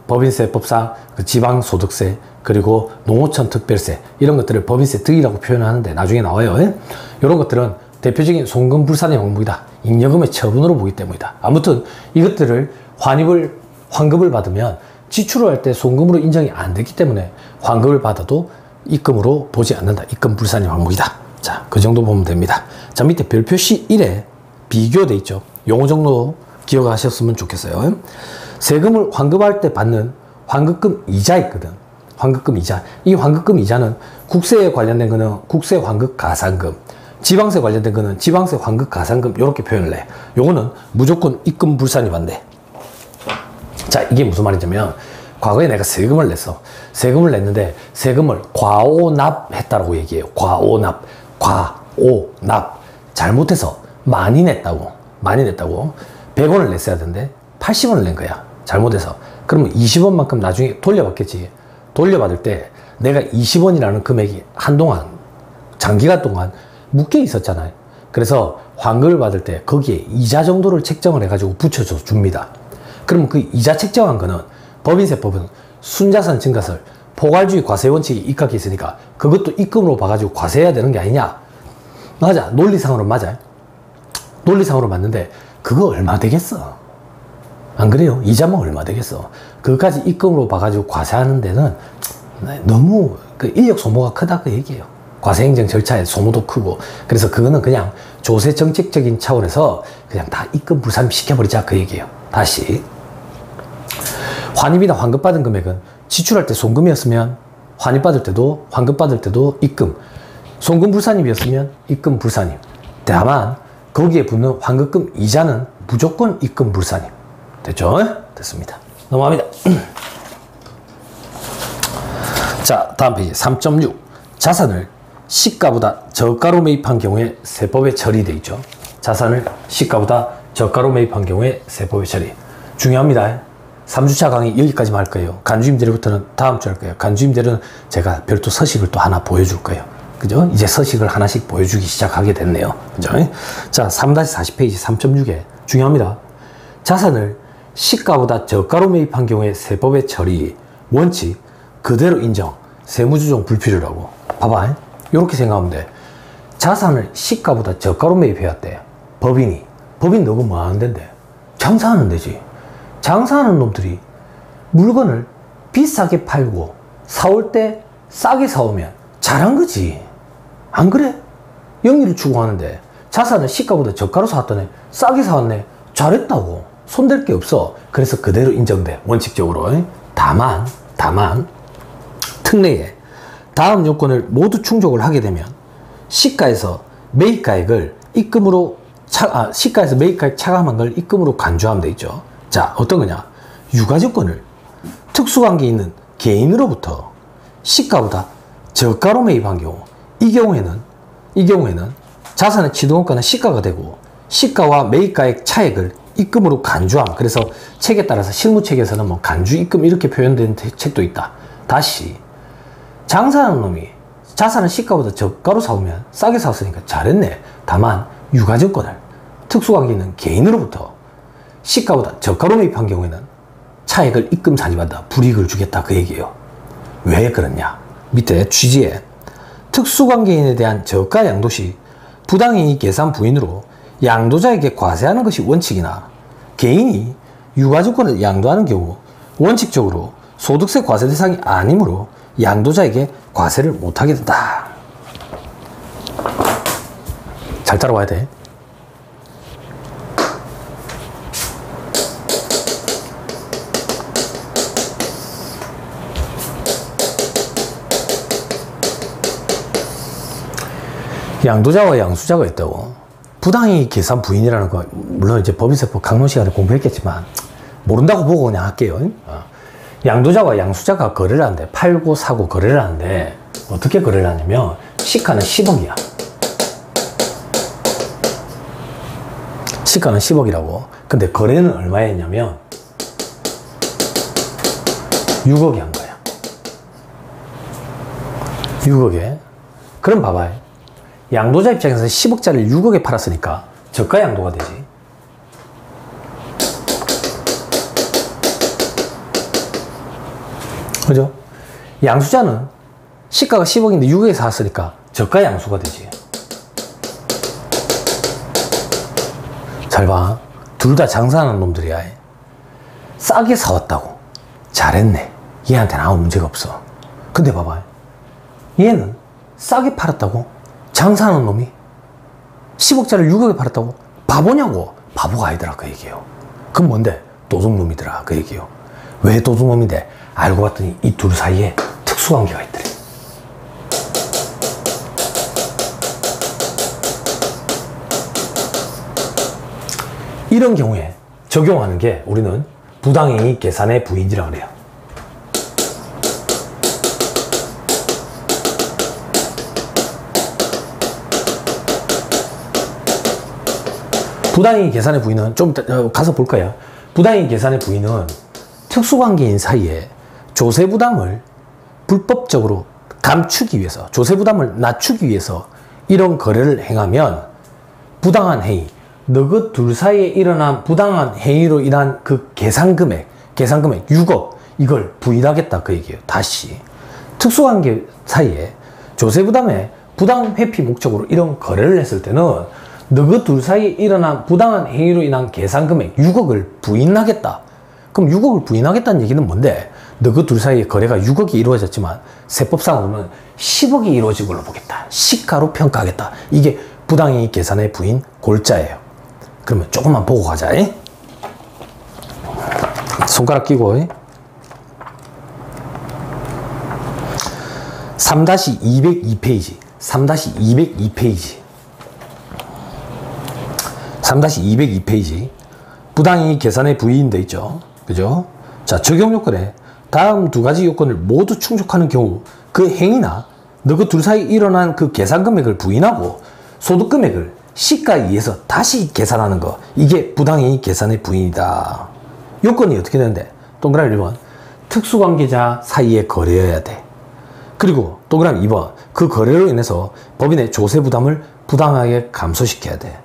Speaker 1: 법인세법상 그 지방소득세 그리고 농어촌 특별세 이런 것들을 법인세 등이라고 표현하는데 나중에 나와요. 이런 것들은 대표적인 송금 불산의 항목이다. 잉여금의 처분으로 보기 때문이다. 아무튼 이것들을 환급을 받으면 지출을 할 때 송금으로 인정이 안 됐기 때문에 환급을 받아도 입금으로 보지 않는다. 입금 불산의 항목이다. 자, 그 정도 보면 됩니다. 자, 밑에 별표시 1에 비교돼 있죠. 용어 정도 기억하셨으면 좋겠어요. 세금을 환급할 때 받는 환급금 이자 있거든. 환급금 이자. 이 환급금 이자는 국세에 관련된 거는 국세 환급 가산금, 지방세 관련된 거는 지방세 환급 가산금 이렇게 표현을 해. 요거는 무조건 입금 불산이 반대. 자, 이게 무슨 말이냐면 과거에 내가 세금을 냈어. 세금을 냈는데 세금을 과오납했다라고 얘기해요. 과오납. 잘못해서 많이 냈다고. 100원을 냈어야 되는데 80원을 낸 거야. 잘못해서. 그러면 20원만큼 나중에 돌려받겠지. 돌려받을 때 내가 20원이라는 금액이 한동안 장기간 동안 묶여 있었잖아요. 그래서 환급을 받을 때 거기에 이자 정도를 책정을 해가지고 붙여줘 줍니다. 그러면 그 이자 책정한 거는 법인세법은 순자산 증가설, 포괄주의 과세 원칙이 입각해 있으니까 그것도 입금으로 봐가지고 과세해야 되는 게 아니냐. 맞아. 논리상으로 맞아. 논리상으로 맞는데 그거 얼마 되겠어. 안 그래요? 이자만 얼마 되겠어? 그것까지 입금으로 봐가지고 과세하는 데는 너무 그 인력 소모가 크다 그 얘기예요. 과세행정 절차에 소모도 크고. 그래서 그거는 그냥 조세 정책적인 차원에서 그냥 다 입금 불산 시켜버리자 그 얘기예요. 다시. 환입이나 환급받은 금액은 지출할 때 송금이었으면 환입받을 때도 환급받을 때도 입금, 송금 불산입이었으면 입금 불산입. 다만 거기에 붙는 환급금 이자는 무조건 입금 불산입. 됐죠? 됐습니다. 넘어갑니다. 자, 다음 페이지 3.6 자산을 시가보다 저가로 매입한 경우에 세법에 처리되어 있죠. 자산을 시가보다 저가로 매입한 경우에 세법에 처리. 중요합니다. 3주차 강의 여기까지만 할 거예요. 간주임대료부터는 다음 주 할 거예요. 간주임대료는 제가 별도 서식을 또 하나 보여줄 거예요. 그죠? 이제 서식을 하나씩 보여주기 시작하게 됐네요. 그죠? 자, 3-40페이지 3.6에 중요합니다. 자산을 시가보다 저가로 매입한 경우에 세법의 처리, 원칙, 그대로 인정, 세무조정 불필요라고. 봐봐. 이렇게 생각하면 돼. 자산을 시가보다 저가로 매입해야 돼. 법인 너가 뭐 하는 데인데? 장사하는 데지. 장사하는 놈들이 물건을 비싸게 팔고 사올 때 싸게 사오면 잘한 거지. 안 그래? 영리를 추구하는데 자산을 시가보다 저가로 사왔더니 싸게 사왔네. 잘했다고. 손댈 게 없어. 그래서 그대로 인정돼. 원칙적으로. 다만 특례에 다음 요건을 모두 충족을 하게 되면 시가에서 매입가액을 입금으로 시가에서 매입가액 차감한 걸 입금으로 간주하면 돼 있죠. 자, 어떤 거냐? 유가증권을 특수관계 있는 개인으로부터 시가보다 저가로 매입한 경우, 이 경우에는 자산의 취득원가는 시가가 되고 시가와 매입가액 차액을 입금으로 간주함. 그래서 책에 따라서 실무책에서는 뭐 간주 입금 이렇게 표현된 책도 있다. 다시 장사하는 놈이 자산을 시가보다 저가로 사오면 싸게 사왔으니까 잘했네. 다만 유가증권을 특수관계 있는 개인으로부터 시가보다 저가로 매입한 경우에는 차액을 입금 산입한다. 불이익을 주겠다. 그 얘기예요. 왜 그러냐? 밑에 취지에 특수관계인에 대한 저가 양도 시 부당이익 계산 부인으로 양도자에게 과세하는 것이 원칙이나 개인이 유가증권을 양도하는 경우 원칙적으로 소득세 과세 대상이 아니므로 양도자에게 과세를 못하게 된다. 잘 따라와야 돼. 양도자와 양수자가 있다고. 부당이익 계산 부인이라는 거 물론 이제 법인세법 강론 시간에 공부했겠지만 모른다고 보고 그냥 할게요. 양도자와 양수자가 거래를 하는데 팔고 사고 거래를 하는데 어떻게 거래를 하냐면 시가는 10억이야. 시가는 10억이라고. 근데 거래는 얼마에 했냐면 6억에 한 거야. 6억에. 그럼 봐봐요. 양도자 입장에서 10억짜리를 6억에 팔았으니까 저가 양도가 되지. 그죠? 양수자는 시가가 10억인데 6억에 사왔으니까 저가 양수가 되지. 잘 봐. 둘 다 장사하는 놈들이야. 싸게 사왔다고. 잘했네. 얘한테는 아무 문제가 없어. 근데 봐봐. 얘는 싸게 팔았다고. 장사하는 놈이 10억짜리를 6억에 팔았다고? 바보냐고? 바보가 아니더라 그 얘기예요. 그건 뭔데? 도둑놈이더라 그 얘기예요. 왜 도둑놈인데? 알고 봤더니 이 둘 사이에 특수관계가 있더래. 이런 경우에 적용하는 게 우리는 부당이익 계산의 부인이라고 그래요. 부당이익 계산의 부인은 좀 가서 볼 거야. 부당이익 계산의 부인은 특수관계인 사이에 조세부담을 불법적으로 감추기 위해서, 조세부담을 낮추기 위해서 이런 거래를 행하면 부당한 행위, 너그 둘 사이에 일어난 부당한 행위로 인한 그 계산금액 6억 이걸 부인하겠다 그 얘기예요. 다시 특수관계 사이에 조세부담의 부당 회피 목적으로 이런 거래를 했을 때는 너그 둘 사이에 일어난 부당한 행위로 인한 계산금액 6억을 부인하겠다. 그럼 6억을 부인하겠다는 얘기는 뭔데? 너그 둘 사이의 거래가 6억이 이루어졌지만 세법상으로는 10억이 이루어진 걸로 보겠다. 시가로 평가하겠다. 이게 부당이익 계산의 부인 골자예요. 그러면 조금만 보고 가자. 손가락 끼고 3-202페이지 3-202페이지 3-202페이지 부당이익 계산의 부인 돼 있죠. 그죠? 자, 적용 요건에 다음 두 가지 요건을 모두 충족하는 경우 그 행위나 너 그 둘 사이 일어난 그 계산 금액을 부인하고 소득 금액을 시가에 의해서 다시 계산하는 거, 이게 부당이익 계산의 부인이다. 요건이 어떻게 되는데? 동그라미 1번 특수관계자 사이의 거래여야 돼. 그리고 동그라미 2번 그 거래로 인해서 법인의 조세 부담을 부당하게 감소시켜야 돼.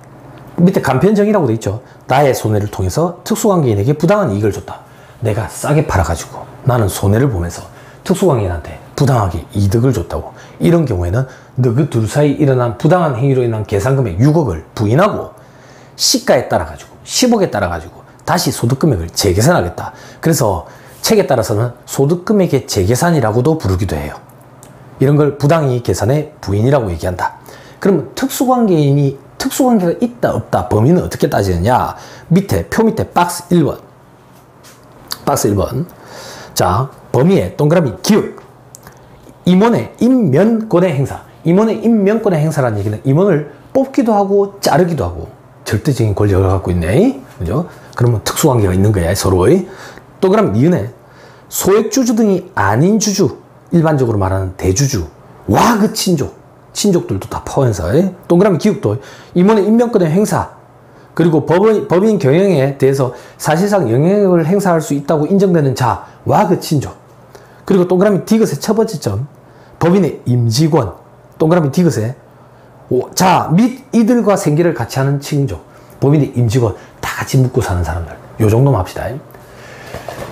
Speaker 1: 밑에 간편정의라고 돼 있죠. 나의 손해를 통해서 특수관계인에게 부당한 이익을 줬다. 내가 싸게 팔아가지고 나는 손해를 보면서 특수관계인한테 부당하게 이득을 줬다고. 이런 경우에는 너 그 둘 사이 일어난 부당한 행위로 인한 계산금액 6억을 부인하고 시가에 따라가지고 10억에 따라가지고 다시 소득금액을 재계산하겠다. 그래서 책에 따라서는 소득금액의 재계산이라고도 부르기도 해요. 이런 걸 부당이익 계산의 부인이라고 얘기한다. 그러면 특수관계가 있다 없다 범위는 어떻게 따지느냐? 밑에 표 밑에 박스 1번 자, 범위에 동그라미 기억 임원의 임면권의 행사. 임원의 임면권의 행사라는 얘기는 임원을 뽑기도 하고 자르기도 하고 절대적인 권력을 갖고 있네. 그죠? 그러면 특수관계가 있는 거야, 서로의. 동그라미 니은에 소액주주 등이 아닌 주주, 일반적으로 말하는 대주주, 와 그 친족들도 다 포함해서. 동그라미 기억도 임원의 임면권의 행사, 그리고 법인 경영에 대해서 사실상 영향력을 행사할 수 있다고 인정되는 자와 그 친족. 그리고 동그라미 디귿의 첫 번째 점, 법인의 임직원, 동그라미 디귿에 자 및 이들과 생계를 같이 하는 친족, 법인의 임직원, 다 같이 묵고 사는 사람들. 요 정도만 합시다.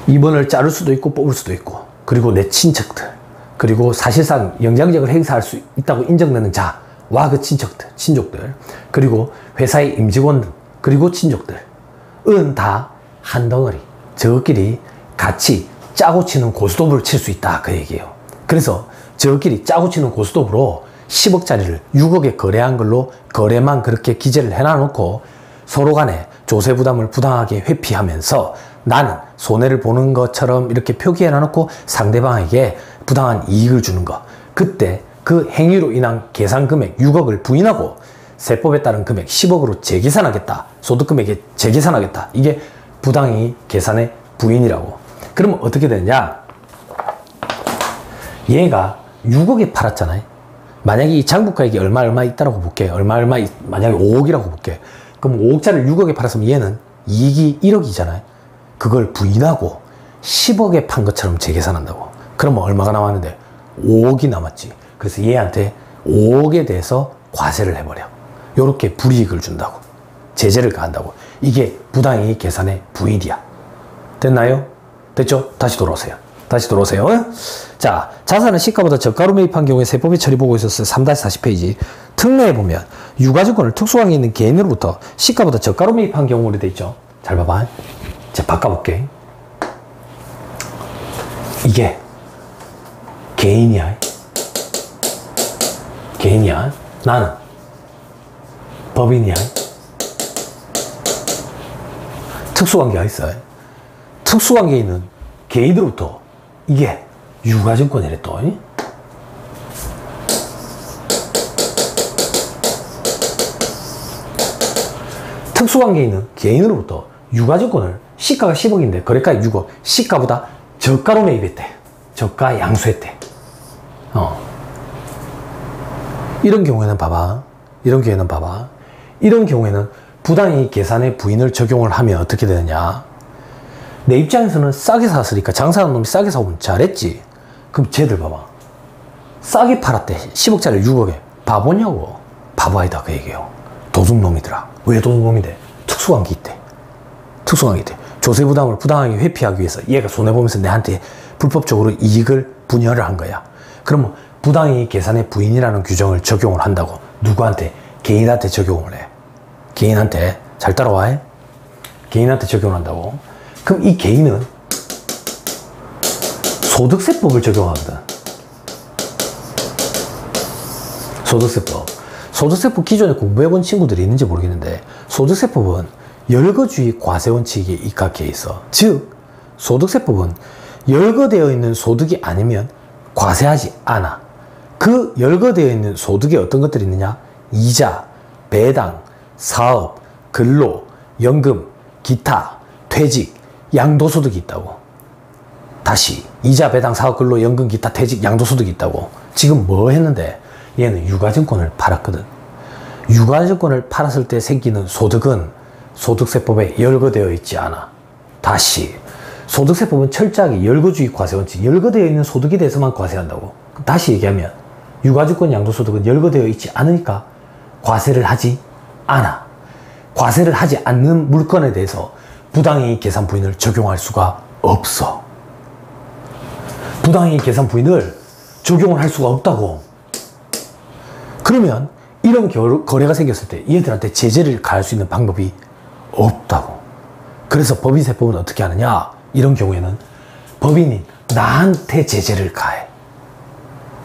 Speaker 1: 임원을 자를 수도 있고 뽑을 수도 있고, 그리고 내 친척들, 그리고 사실상 영향력을 행사할 수 있다고 인정되는 자와 그 친족들, 그리고 회사의 임직원들, 그리고 친족들은 다 한 덩어리, 저끼리 같이 짜고 치는 고스톱을 칠 수 있다, 그 얘기예요. 그래서 저끼리 짜고 치는 고스톱으로 10억짜리를 6억에 거래한 걸로 거래만 그렇게 기재를 해놔놓고 서로 간에 조세 부담을 부당하게 회피하면서 나는 손해를 보는 것처럼 이렇게 표기해놔놓고 상대방에게 부당한 이익을 주는 거. 그때 그 행위로 인한 계산 금액 6억을 부인하고 세법에 따른 금액 10억으로 재계산하겠다. 소득금액에 재계산하겠다. 이게 부당이익 계산의 부인이라고. 그러면 어떻게 되느냐? 얘가 6억에 팔았잖아요. 만약에 이 장부가액이 얼마 있다라고 볼게. 만약에 5억이라고 볼게. 그럼 5억짜리를 6억에 팔았으면 얘는 이익이 1억이잖아요. 그걸 부인하고 10억에 판 것처럼 재계산한다고. 그러면 얼마가 남았는데? 5억이 남았지. 그래서 얘한테 5억에 대해서 과세를 해버려. 요렇게 불이익을 준다고. 제재를 가한다고. 이게 부당이익 계산의 부인이야. 됐나요? 됐죠? 다시 돌아오세요. 자, 자산을 시가보다 저가로 매입한 경우에 세법이 처리 보고 있었어요. 3-40페이지. 특례에 보면 유가증권을 특수관계 있는 개인으로부터 시가보다 저가로 매입한 경우로 돼 있죠. 잘 봐봐. 이제 바꿔볼게. 이게 개인이야. 나는 법인이야. 특수관계가 있어요. 특수관계에 있는 개인으로부터 이게 유가증권이래 또. 특수관계에 있는 개인으로부터 유가증권을 시가가 10억인데 거래가가 6억, 시가보다 저가로 매입했대. 저가 양수했대. 이런 경우에는 봐봐. 이런 경우에는 부당이익 계산의 부인을 적용을 하면 어떻게 되느냐? 내 입장에서는 싸게 샀으니까 장사하는 놈이 싸게 사오면 잘했지. 그럼 쟤들 봐봐. 싸게 팔았대. 10억짜리 6억에. 바보냐고. 바보 아니다 그 얘기예요. 도둑놈이더라. 왜 도둑놈이 돼? 특수관계 있대. 조세 부담을 부당하게 회피하기 위해서 얘가 손해보면서 내한테 불법적으로 이익을 분여를 한 거야. 그러면 부당이익 계산의 부인이라는 규정을 적용을 한다고. 누구한테? 개인한테 적용을 해. 개인한테. 잘 따라와. 개인한테 적용을 한다고. 그럼 이 개인은 소득세법을 적용하거든. 소득세법. 소득세법 기존에 공부해본 친구들이 있는지 모르겠는데, 소득세법은 열거주의 과세원칙에 입각해 있어. 즉, 소득세법은 열거되어 있는 소득이 아니면 과세하지 않아. 그 열거되어 있는 소득에 어떤 것들이 있느냐? 이자, 배당, 사업, 근로, 연금, 기타, 퇴직, 양도소득이 있다고. 다시 이자, 배당, 사업, 근로, 연금, 기타, 퇴직, 양도소득이 있다고. 지금 뭐 했는데? 얘는 유가증권을 팔았거든. 유가증권을 팔았을 때 생기는 소득은 소득세법에 열거되어 있지 않아. 다시 소득세법은 철저하게 열거주의 과세원칙, 열거되어 있는 소득에 대해서만 과세한다고. 다시 얘기하면 유가증권, 양도소득은 열거되어 있지 않으니까 과세를 하지 않아. 과세를 하지 않는 물건에 대해서 부당이익 계산 부인을 적용할 수가 없어. 부당이익 계산 부인을 적용을 할 수가 없다고. 그러면 이런 거래가 생겼을 때 얘들한테 제재를 가할 수 있는 방법이 없다고. 그래서 법인세법은 어떻게 하느냐? 이런 경우에는 법인이 나한테 제재를 가해.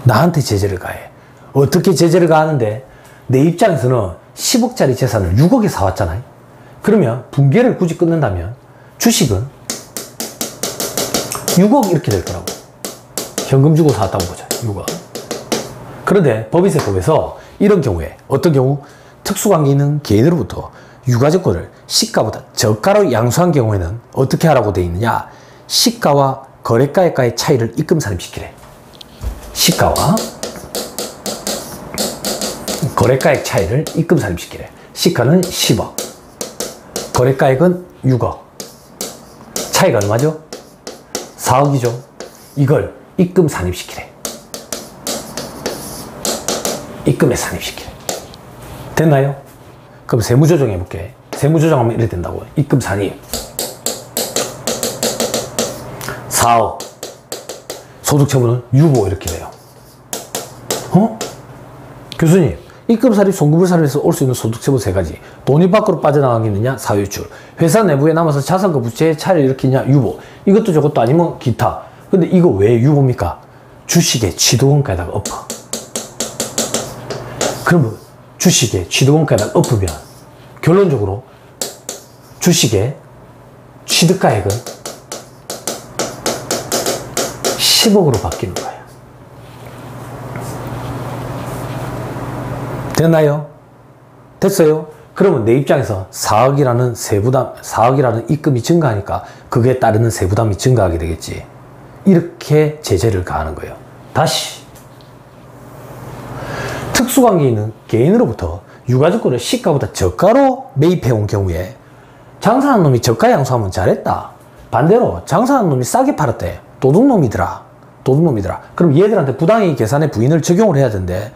Speaker 1: 나한테 제재를 가해. 어떻게 제재를 가하는데, 내 입장에서는 10억짜리 재산을 6억에 사왔잖아요. 그러면 분배를 굳이 끊는다면 주식은 6억 이렇게 될 거라고. 현금 주고 사왔다고 보자. 6억. 그런데 법인세법에서 이런 경우에, 어떤 경우? 특수관계 있는 개인으로부터 유가증권을 시가보다 저가로 양수한 경우에는 어떻게 하라고 되어 있느냐? 시가와 거래가액과의 차이를 입금 산입시키래. 시가와 거래가액 차이를 입금 산입시키래. 시가는 10억, 거래가액은 6억. 차이가 얼마죠? 4억이죠. 이걸 입금 산입시키래. 입금에 산입시키래. 됐나요? 그럼 세무조정 해볼게. 세무조정하면 이래 된다고. 입금 산입 4억, 소득처분은 유보 이렇게 돼요. 교수님, 입금 산입, 송금을 산입해서 올 수 있는 소득처분 3가지. 돈이 밖으로 빠져나가겠느냐? 사유출. 회사 내부에 남아서 자산과 부채의 차이를 일으키냐? 유보. 이것도 저것도 아니면 기타. 근데 이거 왜 유보입니까? 주식의 취득원가에다가 엎어. 그러면 주식의 취득원가에다가 엎으면 결론적으로 주식의 취득가액은 10억으로 바뀌는 거예요. 됐나요? 됐어요? 그러면 내 입장에서 4억이라는 세부담, 4억이라는 입금이 증가하니까 그게 따르는 세부담이 증가하게 되겠지. 이렇게 제재를 가하는 거예요. 다시 특수관계 있는 개인으로부터 유가증권을 시가보다 저가로 매입해온 경우에 장사하는 놈이 저가 양수하면 잘했다. 반대로 장사하는 놈이 싸게 팔았대. 도둑놈이더라. 도둑놈이더라. 그럼 얘들한테 부당이익 계산의 부인을 적용을 해야 되는데,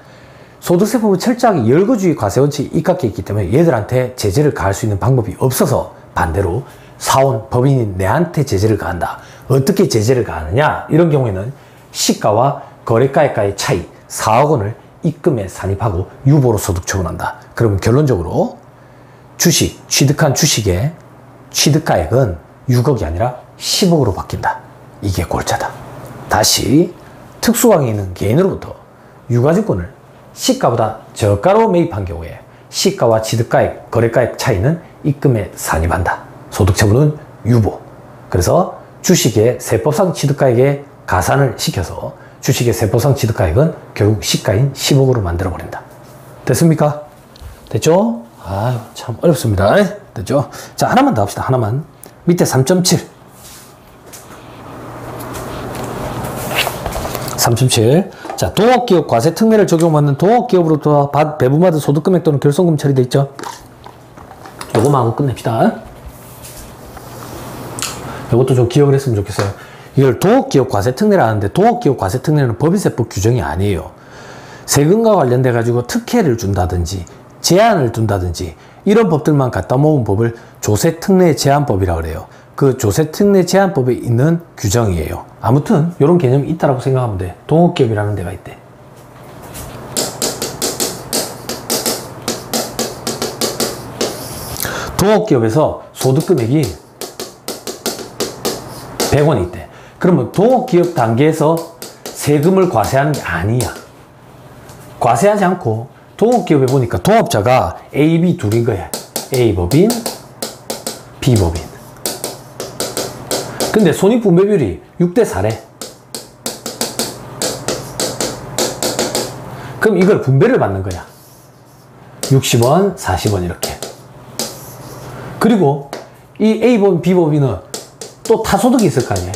Speaker 1: 소득세법은 철저하게 열거주의 과세원칙이 입각해 있기 때문에 얘들한테 제재를 가할 수 있는 방법이 없어서 반대로 사원, 법인이 내한테 제재를 가한다. 어떻게 제재를 가하느냐? 이런 경우에는 시가와 거래가액과의 차이 4억 원을 입금에 산입하고 유보로 소득처분한다. 그러면 결론적으로 주식, 취득한 주식의 취득가액은 6억이 아니라 10억으로 바뀐다. 이게 골자다. 다시 특수관계 있는 개인으로부터 유가증권을 시가보다 저가로 매입한 경우에 시가와 취득가액, 거래가액 차이는 입금에 산입한다. 소득처분은 유보. 그래서 주식의 세법상 취득가액에 가산을 시켜서 주식의 세법상 취득가액은 결국 시가인 10억으로 만들어버린다. 됐습니까? 됐죠? 아유, 참 어렵습니다. 됐죠? 자, 하나만 더 합시다. 하나만. 밑에 3.7. 3.7. 자, 동업기업 과세 특례를 적용받는 동업기업으로부터 배분받은 소득금액 또는 결손금 처리되어 있죠? 요거만 하고 끝냅시다. 요것도 좀 기억을 했으면 좋겠어요. 이걸 동업기업 과세 특례라는데, 동업기업 과세 특례는 법인세법 규정이 아니에요. 세금과 관련돼 가지고 특혜를 준다든지 제한을 둔다든지 이런 법들만 갖다 모은 법을 조세특례 제한법이라고 그래요. 그 조세특례 제한법에 있는 규정이에요. 아무튼 이런 개념이 있다라고 생각하면 돼. 동업기업이라는 데가 있대. 동업기업에서 소득금액이 100원이 있대. 그러면 동업기업 단계에서 세금을 과세하는 게 아니야. 과세하지 않고 동업기업에 보니까 동업자가 A, B 둘인 거야. A법인, B법인. 근데 손익분배율이 6대 4래. 그럼 이걸 분배를 받는 거야. 60원, 40원 이렇게. 그리고 이 A법인, B법인은 또 타소득이 있을 거 아니에요.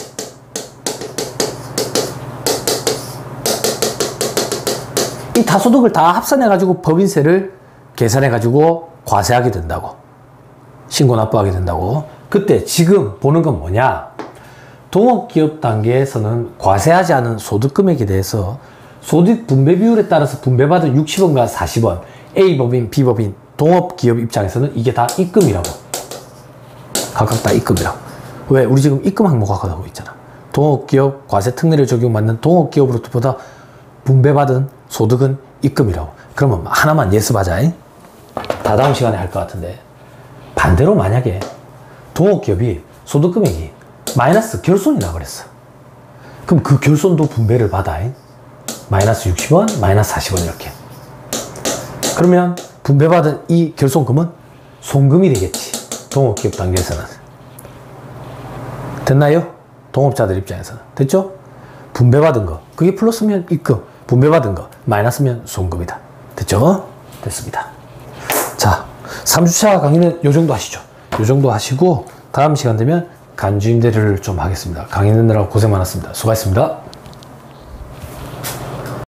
Speaker 1: 이 타소득을 다 합산해가지고 법인세를 계산해가지고 과세하게 된다고. 신고 납부하게 된다고. 그때 지금 보는 건 뭐냐? 동업기업 단계에서는 과세하지 않은 소득 금액에 대해서 소득 분배 비율에 따라서 분배받은 60원과 40원, A법인, B법인, 동업기업 입장에서는 이게 다 입금이라고. 각각 다 입금이라고. 왜? 우리 지금 입금 항목화가 하고 있잖아. 동업기업 과세 특례를 적용받는 동업기업으로부터 분배받은 소득은 입금이라고. 그러면 하나만 예습하자. 다 다음 시간에 할 것 같은데. 반대로 만약에 동업기업이 소득 금액이 마이너스 결손이 나버렸어. 그럼 그 결손도 분배를 받아. 마이너스 60원, 마이너스 40원 이렇게. 그러면 분배받은 이 결손금은 송금이 되겠지. 동업기업 단계에서는. 됐나요? 동업자들 입장에서는. 됐죠? 분배받은 거. 그게 플러스면 입금. 분배받은 거. 마이너스면 송금이다. 됐죠? 됐습니다. 자, 3주차 강의는 요 정도 하시죠. 요 정도 하시고 다음 시간 되면 간주임대료를 좀 하겠습니다. 강의 듣느라고 고생 많았습니다. 수고하셨습니다.